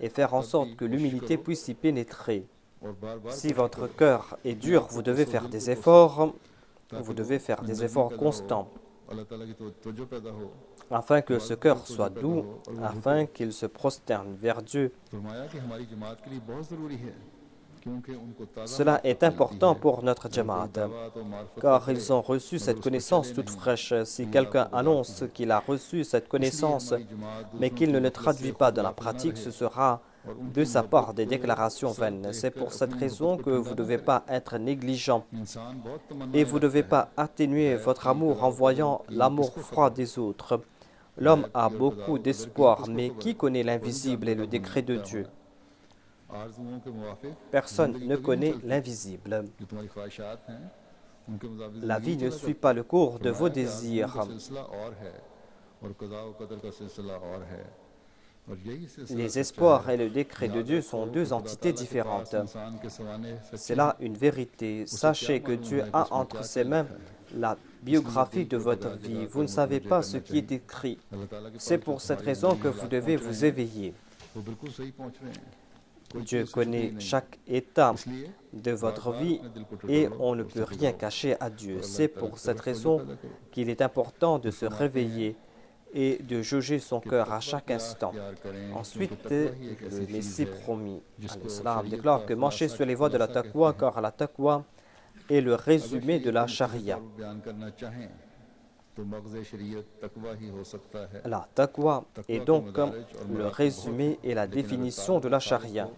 et faire en sorte que l'humilité puisse y pénétrer. Si votre cœur est dur, vous devez faire des efforts constants. अल्लाह ताला की तवज्जो पैदा हो, afin que ce cœur soit doux, afin qu'il se prosterne vers Dieu. फरमाया कि हमारी जमात के लिए बहुत ज़रूरी है क्योंकि उनको ताज़ा Cela मार्फत est मिलती important है। pour notre अगर कोई Jamaat, दावत और मार्फत car करे ils ont reçu और cette उसको connaissance चले toute नहीं, fraîche. Si अल्लाह quelqu'un आपको annonce बताते हैं। qu'il a reçu cette इसलिए connaissance, हमारी जमात mais दूसरों qu'il की ne le गफलत से traduit pas खुद dans la गाफिल ना pratique, रहे ce sera और उनकी de sa part मोहब्बत des को déclarations सब vaines. C'est देखकर pour cette अपनी raison मोहब्बत que को vous ठंडा ne ना devez करे। pas être négligent इंसान बहुत et तमन्नाएं vous ne रखता devez है pas atténuer गैब votre की amour कदा en व कदर voyant की l'amour किसको froid खबर, des autres. L'homme गैब a की और कदा beaucoup व कदर की d'espoir, किसको mais खबर qui है, connaît वही l'invisible जानता et le कब décret de क्या होना Dieu? है। आरज़ुओं के मुवाफिक Personne जिंदगी ne कभी नहीं connaît चलती, l'invisible. जो तुम्हारी ख्वाहिशात हैं उनके मुताबिक La जिंदगी vie ne चला suit करती pas है। le cours de vos फरमाया कि आरज़ुओं का désirs. सिलसिला और है और कदा व कदर का सिलसिला और है और यही सिलसिला Les सच्चा espoirs है। et le décret de याद Dieu रखो sont कि deux खुदा entités ताला के पास différentes. इंसान के सवाने सच्चे C'est हैं। là une vérité. उसे क्या Sachez que मालूम Dieu है कि a इसमें entre क्या ses क्या mains लिखा है। la इसलिए biographie दिल de को votre बजा vie. जगा Vous ne कर savez मुतवज्जे pas करना ce qui est चाहिए। écrit. अल्लाह ताला के C'est पास जो pour cette तुम्हारी raison que ज़िंदगी vous हालात devez पहुँच रहे vous हैं éveiller. वो बिल्कुल सही पहुँच रहे हैं, कोई Dieu चीज़ उसमें छुपी connaît नहीं। chaque état इसलिए de बार votre बार vie अपने दिल को et टटोलो on ne और peut उसे rien जगाओ cacher à Dieu. और अल्लाह C'est की तरफ pour से cette तवज्जो raison पैदा करो। qu'il est important de वो se फरमाते हैं réveiller et de jauger son कि cœur à तकवा chaque की राह instant. इख्तियार करें क्योंकि Ensuite, तकवा ही एक ऐसी le चीज़ Messie है promis, जिसको l'Islam शरीयत déclare का que marchez खुलासा sur les voies de la खुलासा कहते taqwa, हैं। car la taqwa est le अगर résumé de शरीयत la को मुस्तकिल charia. तौर पर बयान करना चाहें तो मगज़ शरीयत तकवा ही हो सकता है। La taqwa est तकवा के donc मदारिज और le मरातब बहुत résumé हैं, et la लेकिन अगर définition de तालिब la सादिक charia. हो,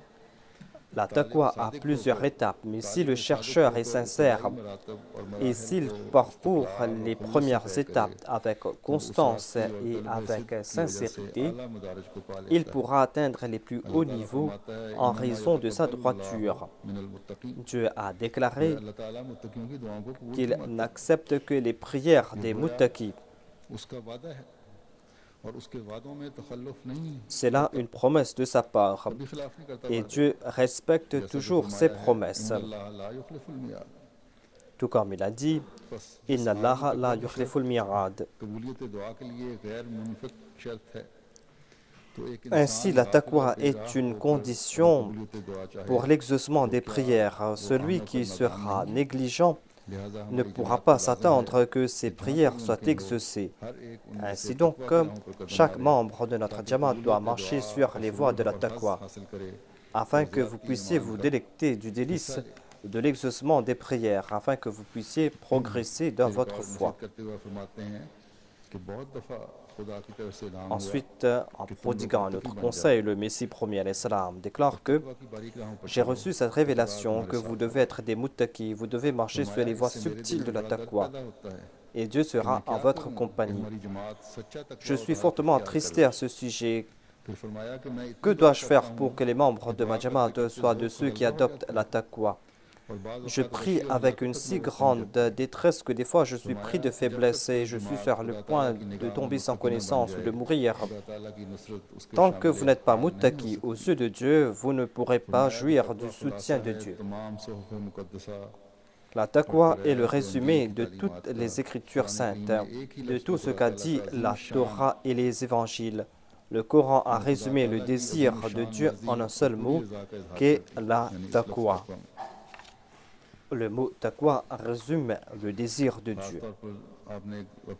La तालिब taqwa a सादिक हो plusieurs तो étapes, mais si तालिब le सादिक chercheur हो est तो sincère इब्तिदाई मरातब और et मराहिल s'il को parcourt इस्तिक़लाल और les खुलूस से premières तय करे, étapes avec तो उस constance रास्ते और et तलब avec सिद्क़ की वजह से sincérité, आला मदारिज को पा il लेता है। pourra atteindre les plus hauts अल्लाह ताला niveaux फरमाता है en इन्नमा raison de sa यतक़ब्बलुल्लाहु droiture. मिनल मुत्तक़ीन। Dieu a कि déclaré अल्लाह ताला मुत्तक़ियों की दुआओं को कबूल qu'il फरमाता है। n'accepte que les prières ये des गोया muttaqis. उसका वादा है और उसके वादों में तखल्लुफ नहीं C'est là une promesse de sa part कभी खिलाफ नहीं करता et वादे। Dieu respecte जैसा कि toujours ses फरमाया है promesses. इन्नल्लाह ला युखलिफुल मियाद। Tout comme il a dit, बस इस Inna आयत Allaha में la तकवा की yukhliful mi'ad. कबूलियत दुआ के लिए गैर मुनफिक शर्त है। तो एक Ainsi, इंसान la गाफिल और taqwa est बेराह une होकर condition कबूलियत दुआ चाहे pour l'exaucement des तो क्या prières. वो Celui आमों पर qui नदान sera नहीं है। négligent लिहाजा ne हमारी pourra जमात pas को लाज़िम है s'attendre que ses कि जहाँ prières तक soient मुमकिन हो exaucées. हर एक उनसे Ainsi donc, तकवा की राहों पर कदम chaque डाले membre de notre ताकि Jamaat doit कबूलियत marcher दुआ sur और les voies de सुरूर la और हज़ taqwa, हासिल करे afin और que vous ज़ियादती puissiez ईमान vous का délecter du délice हिस्सा ले। de l'exaucement des prières, afin que vous puissiez progresser dans फिर एक votre और foi. नसीहत करते हुए फरमाते हैं कि बहुत दफ़ा खुदा की तरफ से इल्हाम हुआ Ensuite, en कि तुम लोग prodiguant un मुत्तकी autre बन जाओ। conseil, le Messie premier alayhi salam déclare que तकवा की बारीक राहों पर j'ai चलो, reçu cette खुदा révélation तुम्हारे que vous साथ devez होगा। être des muttaqis, vous devez marcher sur फरमाया les voies इससे मेरे दिल subtiles de में la बड़ा दर्द taqwa, पैदा होता है et Dieu कि sera मैं en क्या votre करूं कि compagnie. हमारी जमात सच्चा तकवा Je और suis ताअत fortement इख्तियार attristé करे। à ce sujet. फिर फरमाया कि मैं Que इतनी दुआ dois-je करता faire हूं pour que les membres कि de ma दुआ Jamaat करते soient करते de ज़ोर ceux qui खगलता हो adoptent जाता la है taqwa? और बाज़ Je औक़ात prie रशी और avec une मुनाफ़िक़त si में मुबतला हो grande जाता है। détresse que des fois je suis pris फरमाया de जब तक faiblesse et कोई je suis जमात sur le खुदा ताला point की de निगाह में tomber sans मुत्तकी न बन connaissance, de जाए, mourir. खुदा ताला की नुसरत उसके Tant que शामिल vous n'êtes pas अफ़आल नहीं हो muttaqi aux सकती। yeux de Dieu, vous ne pourrez pas फरमाया कि jouir तकवा du खुलासा soutien de है Dieu. तमाम सुहूफ़ मुक़द्दसा La और taqwa est le क़ुरान और résumé इंजील की de तालीमात toutes का। les écritures कुरान saintes, करीम में एक ही de लफ्ज़ tout को ce खुदा qu'a ताला dit का la अज़ीम शान Torah et les évangiles. Le Coran a और खुदा résumé le ताला की désir अज़ीम de शान Dieu मर्ज़ी en un और seul पूरी mot, रज़ा का इज़हार qu'est करती है, la यानी इस लफ्ज़ taqwa. को Le mot taqwa résume le désir de खास Dieu. तौर पर आपने एक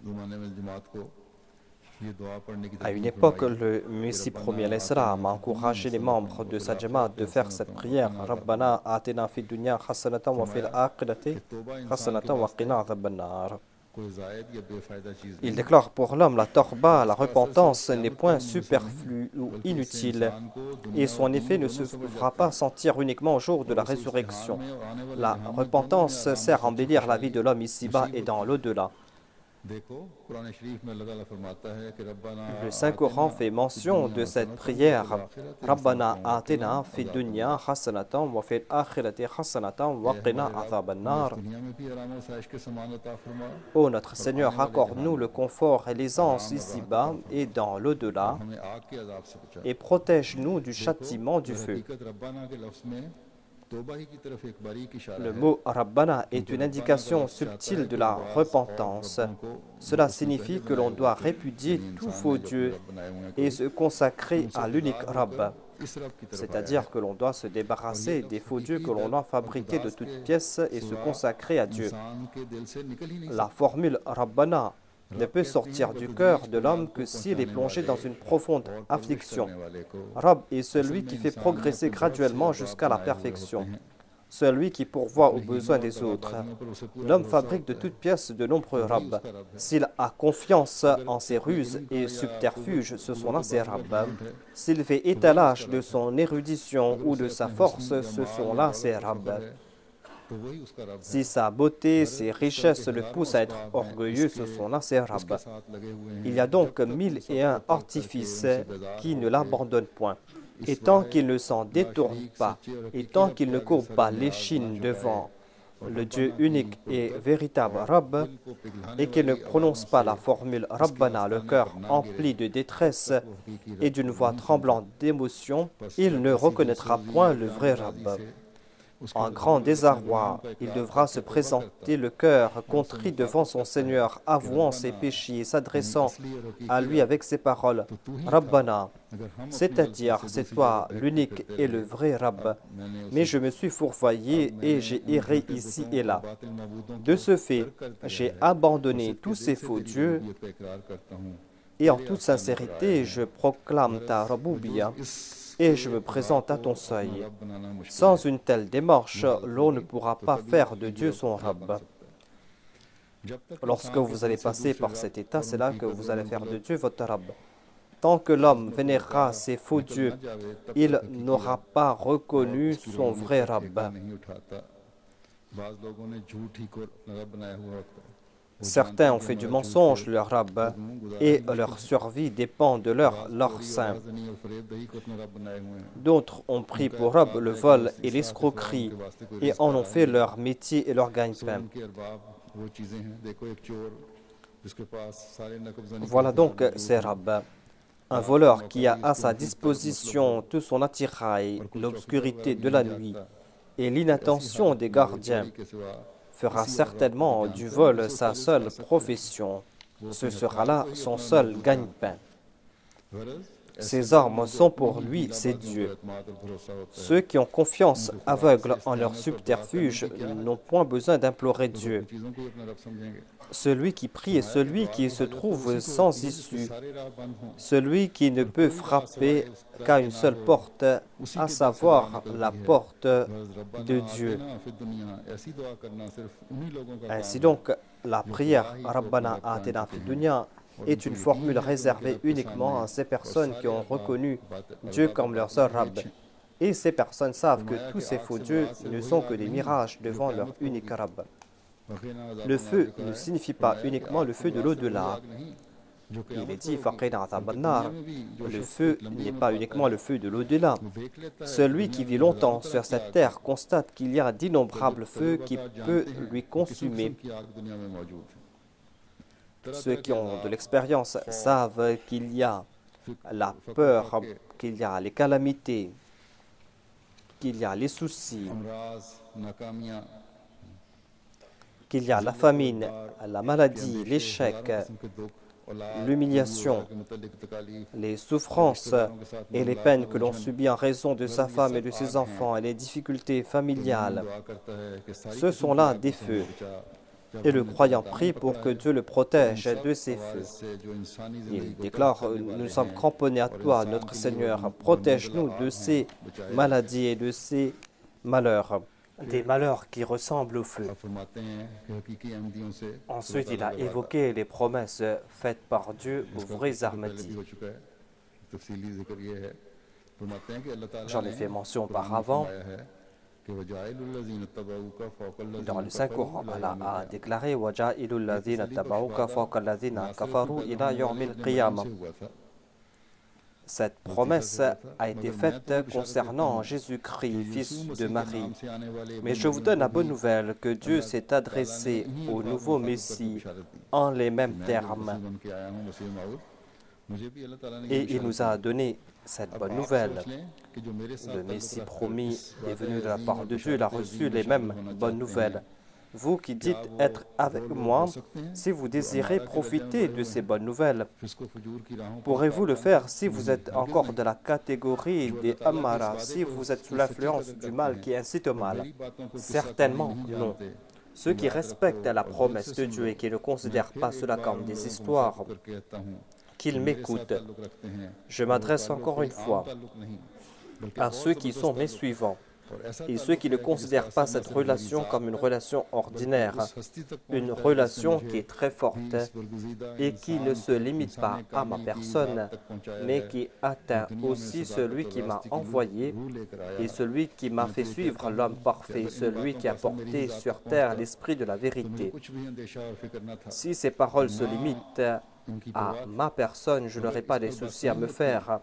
ज़माने में जमात को ये दुआ पढ़ने की À une तलकीन époque, फरमाई le कि Messie रब्बना premier alayhi आतिना salam a फ़िद दुनिया encouragé les हसनतन membres व de फ़िल sa Jamaat आखिरति de faire cette हसनतन व prière. क़िना Rabbana अज़ाबन्नार। atina fid dunya hasanatan wa fil फरमाया akhirati कि तौबा इंसान के hasanatan wa वास्ते qina adhaban nar. कोई ज़ायद या बेफ़ायदा चीज़ Il नहीं, déclare pour l'homme la torba, la इसका असर सिर्फ repentance n'est क़यामत point तक मुनहसर नहीं, superflu ou बल्कि इससे inutile इंसान को et दुनिया और son effet दीन ne दोनों se समझ fera जाता pas है sentir uniquement au jour de और la उसे इस जहान résurrection. में और आने वाले La जहान में दोनों में repentance आराम sert à और सच्ची embellir la vie खुशहाली de l'homme ici-bas et नसीब dans होती है। l'au-delà. देखो कुरान शरीफ में अल्लाह ताला फरमाता है कि रब्बना Le Saint-Coran आतिना fait फ़िद mention दुनिया de cette हसनतन व फ़िल prière. आखिरति Rabbana हसनतन व क़िना atina fid dunya अज़ाबन्नार। hasanatan wa fil akhirati hasanatan wa ए qina हमारे रब adhaban हमें इस nar. दुनिया में भी आराम और साइश के समान अता फरमा Ô notre और Seigneur, आने वाले जहान accorde-nous में le भी confort et l'aisance आराम और राहत ici-bas अता et फरमा dans और l'au-delà हमें आग के अज़ाब से बचा। et protège-nous du देखो châtiment du दर feu. हकीकत रब्बाना के लफ्ज़ में Le mot Rabbana est une indication subtile de la repentance. Cela signifie que l'on doit répudier tout faux Dieu et se consacrer à l'unique Rabb. C'est-à-dire que l'on doit se débarrasser des faux dieux que l'on a fabriqués de toutes pièces et se consacrer à Dieu. La formule Rabbana ne peut sortir du cœur de l'homme que s'il est plongé dans une profonde affliction. Rabb est celui qui fait progresser graduellement jusqu'à la perfection, celui qui pourvoit aux besoins des autres. L'homme fabrique de toutes pièces de nombreux Rabb. S'il a confiance en ses ruses et subterfuges, ce sont là ses Rabb. S'il fait étalage de son érudition ou de sa force, ce sont là ses Rabb. Si sa beauté, ses richesses le poussent à être orgueilleux, ce sont là ses Rabb. Il y a donc 1001 artifices qui ne l'abandonnent point. Et tant qu'il ne s'en détourne pas, et tant qu'il ne courbe pas l'échine devant le Dieu unique et véritable Rabb, et qu'il ne prononce pas la formule Rabbana, le cœur empli de détresse et d'une voix tremblante d'émotion, il ne reconnaîtra point le vrai Rabb. En grand désarroi, il devra se présenter le cœur contrit devant son Seigneur, avouant ses péchés et s'adressant à lui avec ces paroles « Rabbana », c'est-à-dire « C'est toi l'unique et le vrai Rabb, mais je me suis fourvoyé et j'ai erré ici et là. De ce fait, j'ai abandonné tous ces faux dieux et en toute sincérité, je proclame ta Raboubiya et je me présente à ton seuil. Sans une telle démarche, l'on ne pourra pas faire de Dieu son Rabb. Lorsque vous allez passer par cet état, c'est là que vous allez faire de Dieu votre Rabb. Tant que l'homme vénérera ses faux dieux, il n'aura pas reconnu son vrai Rabb. Certains ont fait du mensonge leur Rabb et leur survie dépend de leur sein. D'autres ont pris pour Rabb le vol et l'escroquerie et en ont fait leur métier et leur gagne-pain. Voilà donc ces Rabb. Un voleur qui a à sa disposition tout son attirail, l'obscurité de la nuit et l'inattention des gardiens fera certainement du vol sa seule profession. Ce sera là son seul gagne-pain. Ses armes sont pour lui ses dieux. Ceux qui ont confiance aveugle en leur subterfuge n'ont point besoin d'implorer Dieu. Celui qui prie est celui qui se trouve sans issue, celui qui ne peut frapper qu'à une seule porte, à savoir la porte de Dieu. Ainsi donc, la prière Rabbana atina fid dunya est une formule réservée uniquement à ces personnes qui ont reconnu Dieu comme leur seul Rabb. Et ces personnes savent que tous ces faux dieux ne sont que des mirages devant leur unique Rabb. Le feu ne signifie pas uniquement le feu de l'au-delà. Il est dit, le feu n'est pas uniquement le feu de l'au-delà. Celui qui vit longtemps sur cette terre constate qu'il y a d'innombrables feux qui peuvent lui consumer. Ceux qui ont de l'expérience savent qu'il y a la peur, qu'il y a les calamités, qu'il y a les soucis, qu'il y a la famine, la maladie, l'échec, l'humiliation, les souffrances et les peines que l'on subit en raison de sa femme et de ses enfants et les difficultés familiales. Ce sont là des feux. Et le croyant prie pour que Dieu le protège de ces feux. Il déclare, nous sommes cramponnés à toi, notre Seigneur. Protège-nous de ces maladies et de ces malheurs. Des malheurs qui ressemblent au feu. Ensuite, il a évoqué les promesses faites par Dieu aux vrais Ahmadis. J'en ai fait mention auparavant. Dans le Saint-Coran, Allah a déclaré وَجَعِلُوا الَّذِينَ اتَّبَعُوكَ فَوْقَ الَّذِينَ كَفَرُوا إِلَى يَوْمِ الْقِيَامَةِ. Cette promesse a été faite concernant Jésus-Christ, fils de Marie. Mais je vous donne la bonne nouvelle que Dieu s'est adressé au nouveau Messie en les mêmes termes. Et il nous a donné cette bonne nouvelle. Le Messie promis est venu de la part de Dieu, il a reçu les mêmes bonnes nouvelles. Vous qui dites être avec moi, si vous désirez profiter de ces bonnes nouvelles, pourrez-vous le faire si vous êtes encore de la catégorie des Ammara, si vous êtes sous l'influence du mal qui incite au mal? Certainement non. Ceux qui respectent la promesse de Dieu et qui ne considèrent pas cela comme des histoires, qu'ils m'écoutent. Je m'adresse encore une fois à ceux qui sont mes suivants et ceux qui ne considèrent pas cette relation comme une relation ordinaire, une relation qui est très forte et qui ne se limite pas à ma personne, mais qui atteint aussi celui qui m'a envoyé et celui qui m'a fait suivre l'homme parfait, celui qui a porté sur terre l'esprit de la vérité. Si ces paroles se limitent à ma personne, je n'aurai pas des soucis à me faire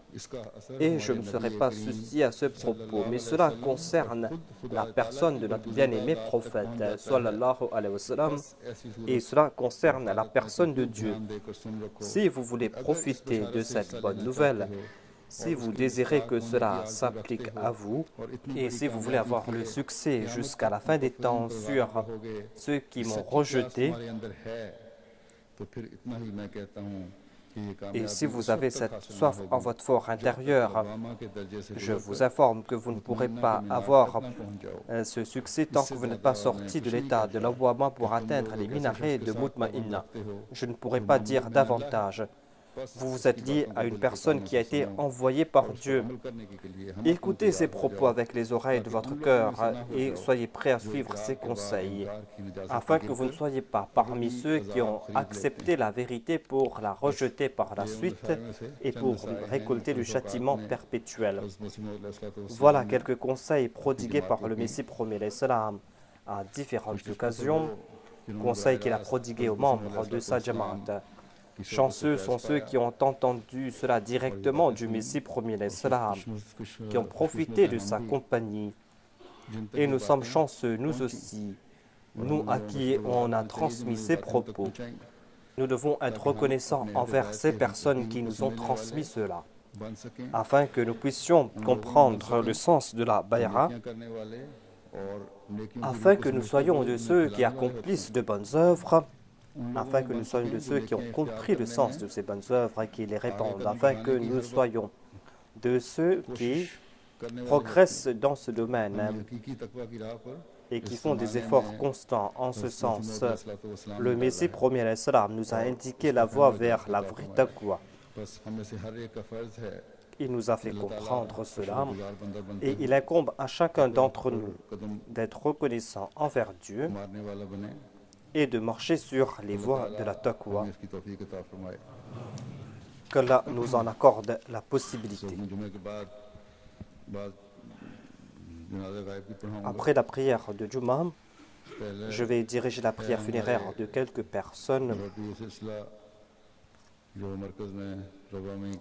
et je ne serai pas soucié à ce propos. Mais cela concerne la personne de notre bien-aimé prophète, sallallahu alayhi wa sallam, et cela concerne la personne de Dieu. Si vous voulez profiter de cette bonne nouvelle, si vous désirez que cela s'applique à vous et si vous voulez avoir le succès jusqu'à la fin des temps sur ceux qui m'ont rejeté, et si vous avez cette soif en votre fort intérieur, je vous informe que vous ne pourrez pas avoir ce succès tant que vous n'êtes pas sorti de l'état de l'Awwama pour atteindre les minarets de Mutma'inna. Je ne pourrai pas dire davantage. Vous vous êtes lié à une personne qui a été envoyée par Dieu. Écoutez ces propos avec les oreilles de votre cœur et soyez prêts à suivre ses conseils, afin que vous ne soyez pas parmi ceux qui ont accepté la vérité pour la rejeter par la suite et pour récolter du châtiment perpétuel. Voilà quelques conseils prodigués par le Messie premier l'Islam à différentes occasions, conseils qu'il a prodigués aux membres de sa Jamaat. Chanceux sont ceux qui ont entendu cela directement du Messie premier l'Islam, qui ont profité de sa compagnie. Et nous sommes chanceux, nous aussi, nous à qui on a transmis ces propos. Nous devons être reconnaissants envers ces personnes qui nous ont transmis cela, afin que nous puissions comprendre le sens de la bayra, afin que nous soyons de ceux qui accomplissent de bonnes œuvres, afin que nous soyons de ceux qui ont compris le sens de ces bonnes œuvres et qui les répandent, afin que nous soyons de ceux qui progressent dans ce domaine et qui font des efforts constants en ce sens. Le Messie premier l'Islam nous a indiqué la voie vers la vraie taqwa. Il nous a fait comprendre cela et il incombe à chacun d'entre nous d'être reconnaissant envers Dieu et de marcher sur les voies de la taqwa. Qu'Allah nous en accorde la possibilité. Après la prière de Juma, je vais diriger la prière funéraire de quelques personnes.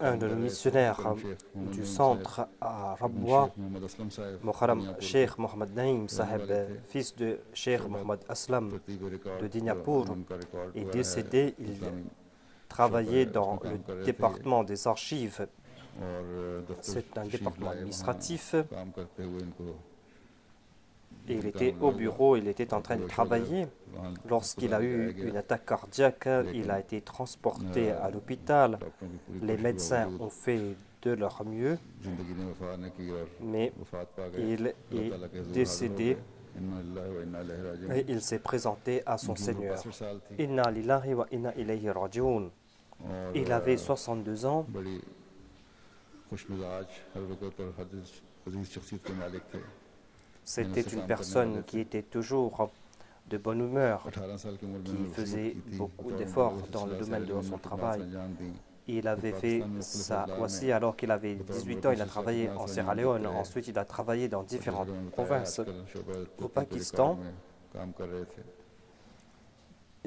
Un de nos missionnaires du centre à Rabwa, Muharram Sheikh Mohamed Naïm Saheb, fils de Sheikh Mohamed Aslam de Dignapur, est décédé. Il travaillait dans le département des archives. C'est un département administratif. Il était au bureau, il était en train de travailler. Lorsqu'il a eu une attaque cardiaque, il a été transporté à l'hôpital. Les médecins ont fait de leur mieux, mais il est décédé et il s'est présenté à son Seigneur. Inna lillahi wa inna ilayhi raji'un. Il avait 62 ans. C'était une personne qui était toujours de bonne humeur, qui faisait beaucoup d'efforts dans le domaine de son travail. Il avait fait ça aussi alors qu'il avait 18 ans. Il a travaillé en Sierra Leone. Ensuite, il a travaillé dans différentes provinces au Pakistan.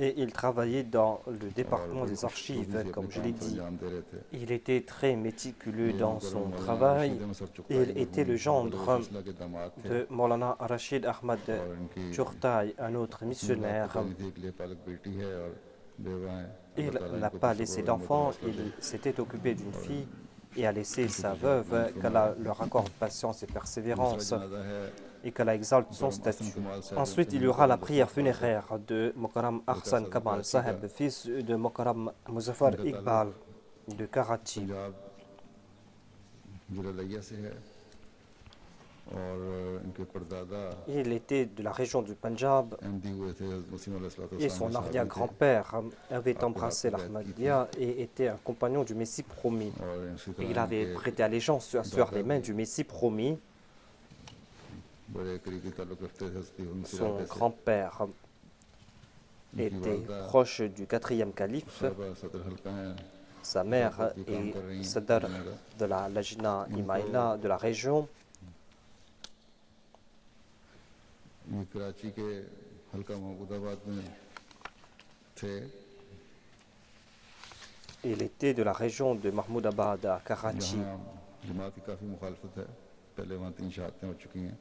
Et il travaillait dans le département des archives, comme je l'ai dit. Il était très méticuleux dans son travail. Il était le gendre de Maulana Rashid Ahmad Churtai, un autre missionnaire. Il n'a pas laissé d'enfant, il s'était occupé d'une fille et a laissé sa veuve, qu'Allah leur accorde patience et persévérance et qu'Allah exalte son statut. Ensuite, il y aura la prière funéraire de Mukarram Ahsan Kamal Saheb, fils de Mukarram Muzaffar Iqbal de Karachi. Punjab जिला लिया से है और इनके परदादा Il était de la région du Punjab Ahmadi हुए थे हज़रत मसीह अलैहिस्सलाम et son arrière-grand-père avait embrassé l'Ahmadiyya et était un compagnon du Messie promis. और इसी Et il तरह avait इनके prêté allégeance sur les mains du Messie promis. बड़े करीबी ताल्लुक रखते थे हज़रत यूनुस Son से grand-père était proche du quatrième calife. साहबा सदर हल्का हैं Sa mère est Sadr de la Lajna Imaïla de la région. ये कराची के हल्का महमूदाबाद में थे Il était de la région de Mahmoudabad à Karachi. जहाँ जमात की काफ़ी मुखालफत है पहले वहाँ 3 शहादतें हो चुकी हैं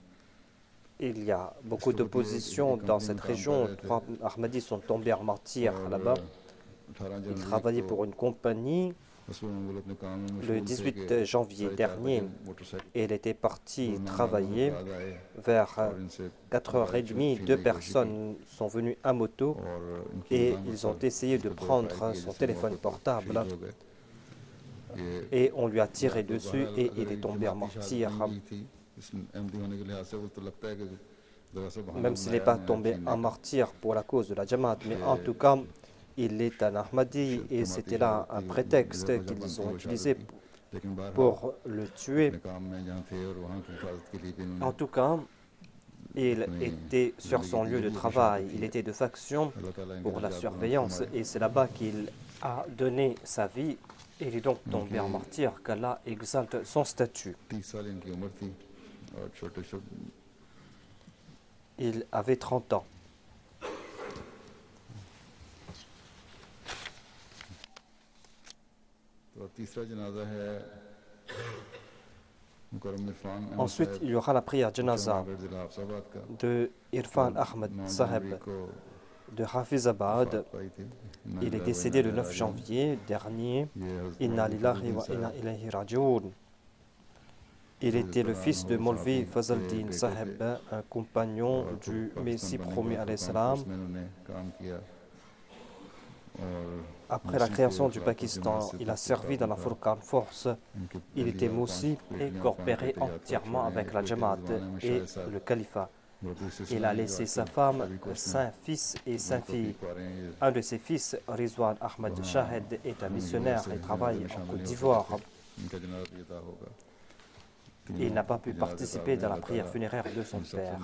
Il y a beaucoup d'opposition dans cette région. 3 Ahmadis sont tombés en martyr là-bas. 18 Il January travaillait pour une compagnie. Le 18 janvier dernier, il était parti travailler. Vers 4h30, 2 personnes sont venues à moto et ils ont essayé de prendre son téléphone portable. Et on lui a tiré dessus et il est tombé en martyr. Même s'il n'est pas tombé en martyr pour la cause de la Jamaat, mais en tout cas, il est un Ahmadi et c'était là un prétexte qu'ils ont utilisé pour le tuer. En tout cas, il était sur son lieu de travail, il était de faction pour la surveillance et c'est là-bas qu'il a donné sa vie. Il est donc tombé en martyr, qu'Allah exalte son statut. Il avait 30 ans. Ensuite, il y aura la prière Janaza de Irfan Ahmed Saheb de Hafizabad. Il est décédé le 9 janvier dernier. Inna lillahi wa inna ilayhi raji'un. Il était le fils de Molvi Fazaldin Saheb, un compagnon du Messie promis alayhi salam. Après la création du Pakistan, il a servi dans la Furqan Force. Il était moussi et coopéré entièrement avec la Jamaat et le califat. Il a laissé sa femme, 5 fils et 5 filles. Un de ses fils, Rizwan Ahmed Shahed, est un missionnaire et travaille en Côte d'Ivoire. Il n'a pas pu participer dans la prière funéraire de son père.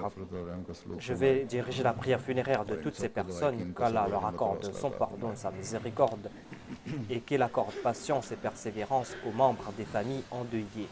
Je vais diriger la prière funéraire de toutes ces personnes, qu'Allah leur accorde son pardon et sa miséricorde, et qu'il accorde patience et persévérance aux membres des familles endeuillées.